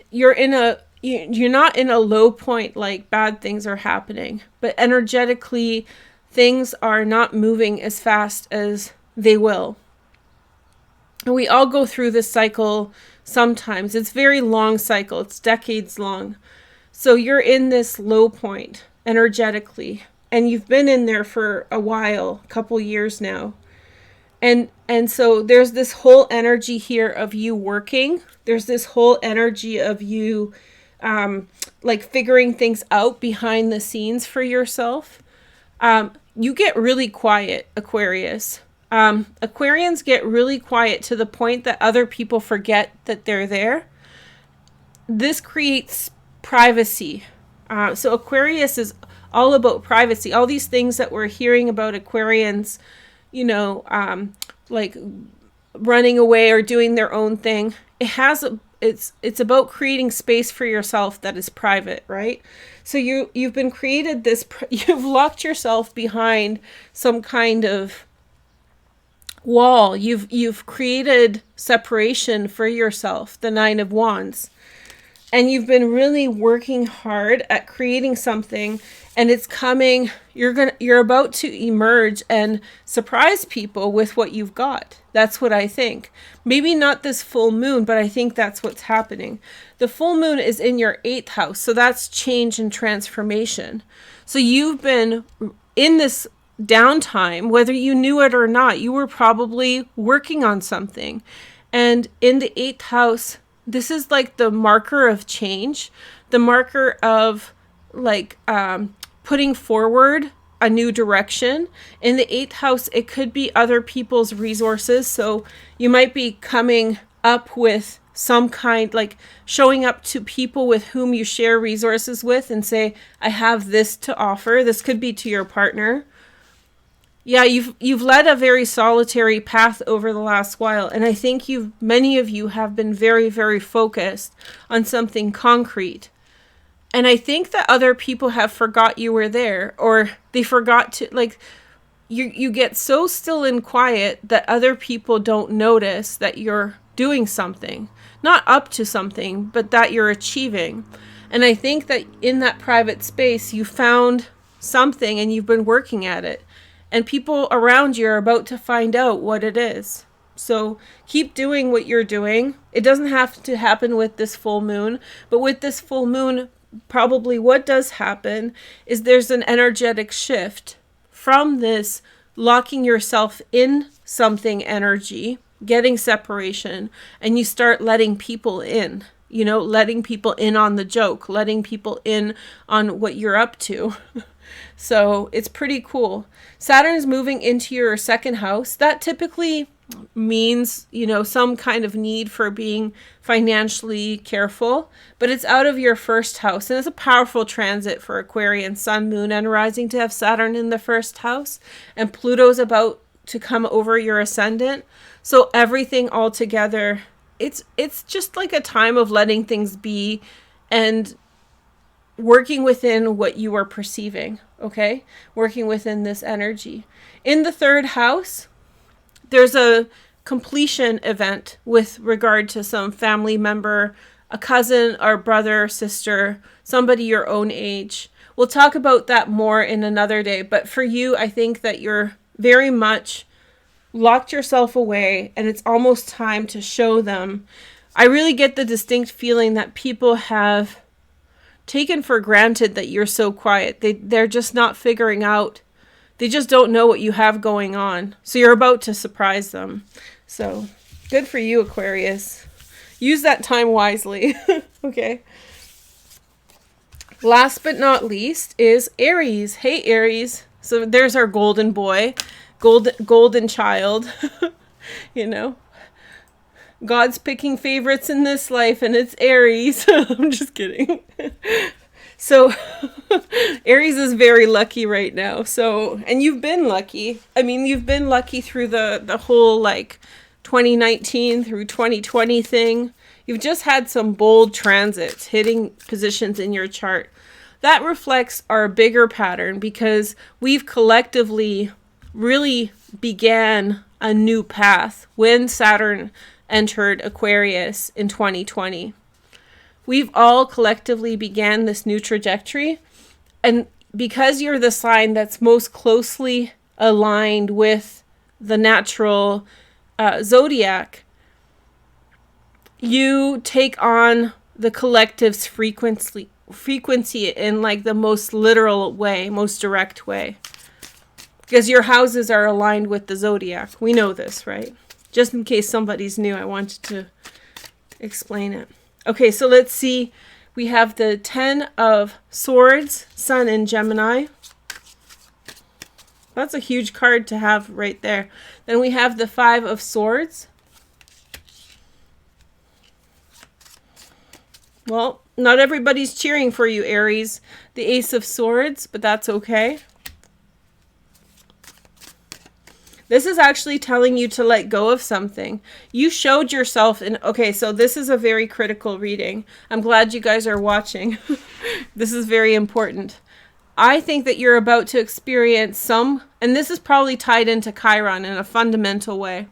You're not in a low point like bad things are happening, but energetically things are not moving as fast as they will. And we all go through this cycle sometimes. It's a very long cycle. It's decades long. So you're in this low point energetically. And you've been in there for a while, a couple years now. And so there's this whole energy here of you working. There's this whole energy of you like figuring things out behind the scenes for yourself. You get really quiet, Aquarius. Aquarians get really quiet to the point that other people forget that they're there. This creates privacy. So Aquarius is all about privacy. All these things that we're hearing about Aquarians, you know, like running away or doing their own thing. It's about creating space for yourself that is private, right? So you've been created this, you've locked yourself behind some kind of wall. You've created separation for yourself, the Nine of Wands. And you've been really working hard at creating something, and it's coming. You're about to emerge and surprise people with what you've got. That's what I think. Maybe not this full moon, but I think that's what's happening. The full moon is in your 8th house, so that's change and transformation. So you've been in this downtime, whether you knew it or not. You were probably working on something. And in the 8th house, this is like the marker of change, the marker of like putting forward a new direction. In the 8th house, it could be other people's resources. So you might be coming up with some kind, like showing up to people with whom you share resources with and say, I have this to offer. This could be to your partner. Yeah, you've led a very solitary path over the last while, and I think many of you have been very, very focused on something concrete. And I think that other people have forgot you were there, or they forgot to, like, you get so still and quiet that other people don't notice that you're doing something, not up to something, but that you're achieving. And I think that in that private space, you found something and you've been working at it. And people around you are about to find out what it is. So keep doing what you're doing. It doesn't have to happen with this full moon. But with this full moon, probably what does happen is there's an energetic shift from this locking yourself in something energy, getting separation, and you start letting people in. You know, letting people in on the joke, letting people in on what you're up to. So it's pretty cool. Saturn is moving into your 2nd house. That typically means, you know, some kind of need for being financially careful, but it's out of your 1st house. And it's a powerful transit for Aquarian, Sun, Moon, and Rising to have Saturn in the 1st house. And Pluto's about to come over your ascendant. So everything all together, it's just like a time of letting things be and working within what you are perceiving, okay? Working within this energy. In the 3rd house, there's a completion event with regard to some family member, a cousin or brother, sister, somebody your own age. We'll talk about that more in another day, but for you, I think that you're very much locked yourself away and it's almost time to show them. I really get the distinct feeling that people have taken for granted that you're so quiet. They're just not figuring out. They just don't know what you have going on. So you're about to surprise them. So good for you, Aquarius. Use that time wisely. Okay. Last but not least is Aries. Hey, Aries. So there's our golden boy, golden child. You know, God's picking favorites in this life, and it's Aries. I'm just kidding. So Aries is very lucky right now. So, and you've been lucky. I mean, you've been lucky through the whole like 2019 through 2020 thing. You've just had some bold transits hitting positions in your chart. That reflects our bigger pattern because we've collectively really began a new path when Saturn entered Aquarius in 2020. We've all collectively began this new trajectory. And because you're the sign that's most closely aligned with the natural zodiac, you take on the collective's frequency in like the most literal way, most direct way. Because your houses are aligned with the zodiac. We know this, right? Just in case somebody's new, I wanted to explain it. Okay, so let's see. We have the 10 of Swords, Sun in Gemini. That's a huge card to have right there. Then we have the 5 of Swords. Well, not everybody's cheering for you, Aries. The Ace of Swords, but that's okay. This is actually telling you to let go of something. You showed yourself in... Okay, so this is a very critical reading. I'm glad you guys are watching. This is very important. I think that you're about to experience some... And this is probably tied into Chiron in a fundamental way.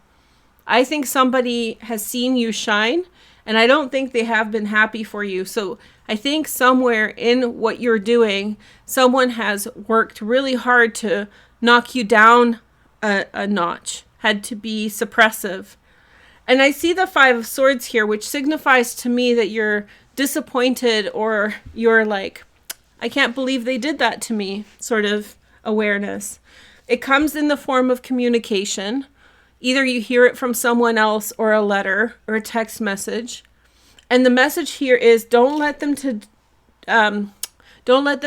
I think somebody has seen you shine, and I don't think they have been happy for you. So I think somewhere in what you're doing, someone has worked really hard to knock you down a notch, had to be suppressive. And I see the 5 of Swords here, which signifies to me that you're disappointed, or you're like, I can't believe they did that to me, sort of awareness. It comes in the form of communication. Either you hear it from someone else, or a letter, or a text message. And the message here is don't let them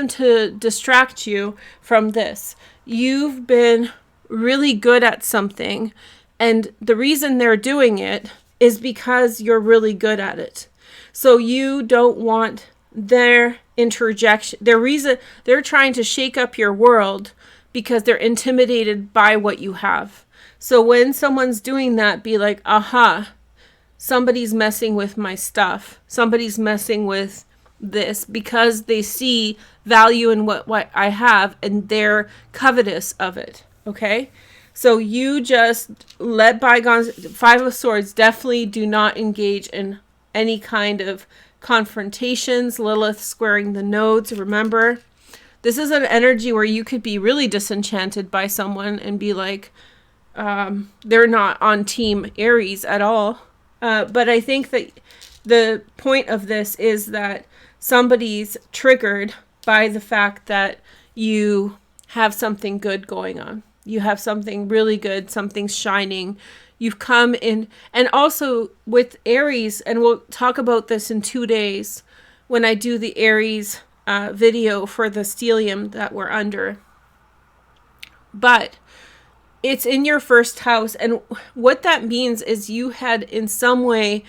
to distract you from this. You've been really good at something, and the reason they're doing it is because you're really good at it. So you don't want their interjection. They're trying to shake up your world because they're intimidated by what you have. So when someone's doing that, be like, aha, somebody's messing with my stuff. Somebody's messing with this because they see value in what I have, and they're covetous of it. Okay? So you just let bygones... 5 of Swords, definitely do not engage in any kind of confrontations. Lilith squaring the nodes, remember? This is an energy where you could be really disenchanted by someone and be like, they're not on team Aries at all. But I think that the point of this is that somebody's triggered by the fact that you have something good going on. You have something really good, something's shining. You've come in, and also with Aries, and we'll talk about this in 2 days when I do the Aries video for the stellium that we're under. But it's in your first house, and what that means is you had in some way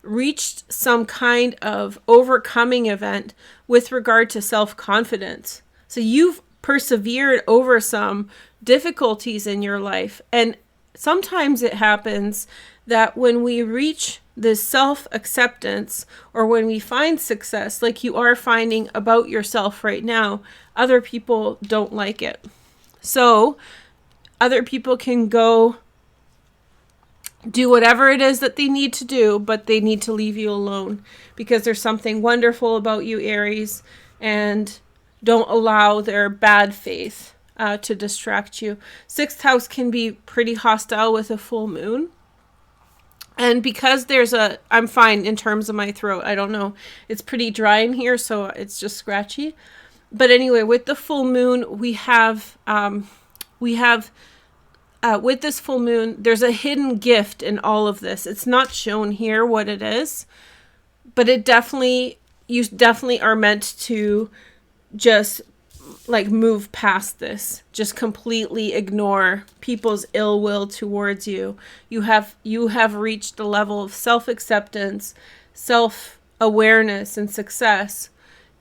reached some kind of overcoming event with regard to self-confidence. So you've persevered over some difficulties in your life. And sometimes it happens that when we reach this self-acceptance, or when we find success, like you are finding about yourself right now, other people don't like it. So other people can go do whatever it is that they need to do, but they need to leave you alone because there's something wonderful about you, Aries, and don't allow their bad faith to distract you. 6th house can be pretty hostile with a full moon. And because I'm fine in terms of my throat. I don't know. It's pretty dry in here, so it's just scratchy. But anyway, with the full moon, we have with this full moon, there's a hidden gift in all of this. It's not shown here what it is, but you definitely are meant to just like move past this. Just completely ignore people's ill will towards you. You have reached a level of self-acceptance, self-awareness, and success.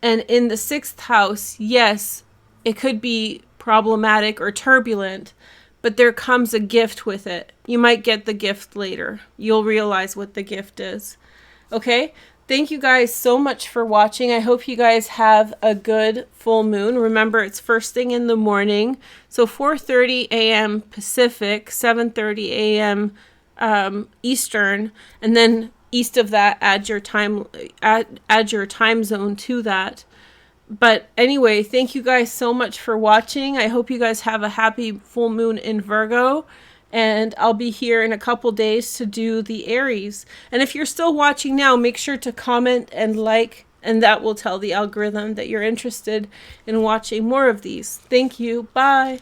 And in the 6th house, yes, it could be problematic or turbulent, but there comes a gift with it. You might get the gift later. You'll realize what the gift is. Okay? Thank you guys so much for watching. I hope you guys have a good full moon. Remember, it's first thing in the morning. So 4:30 a.m. Pacific, 7:30 a.m. Eastern, and then east of that, add your time zone to that. But anyway, thank you guys so much for watching. I hope you guys have a happy full moon in Virgo. And I'll be here in a couple days to do the Aries. And if you're still watching now, make sure to comment and like, and that will tell the algorithm that you're interested in watching more of these. Thank you. Bye.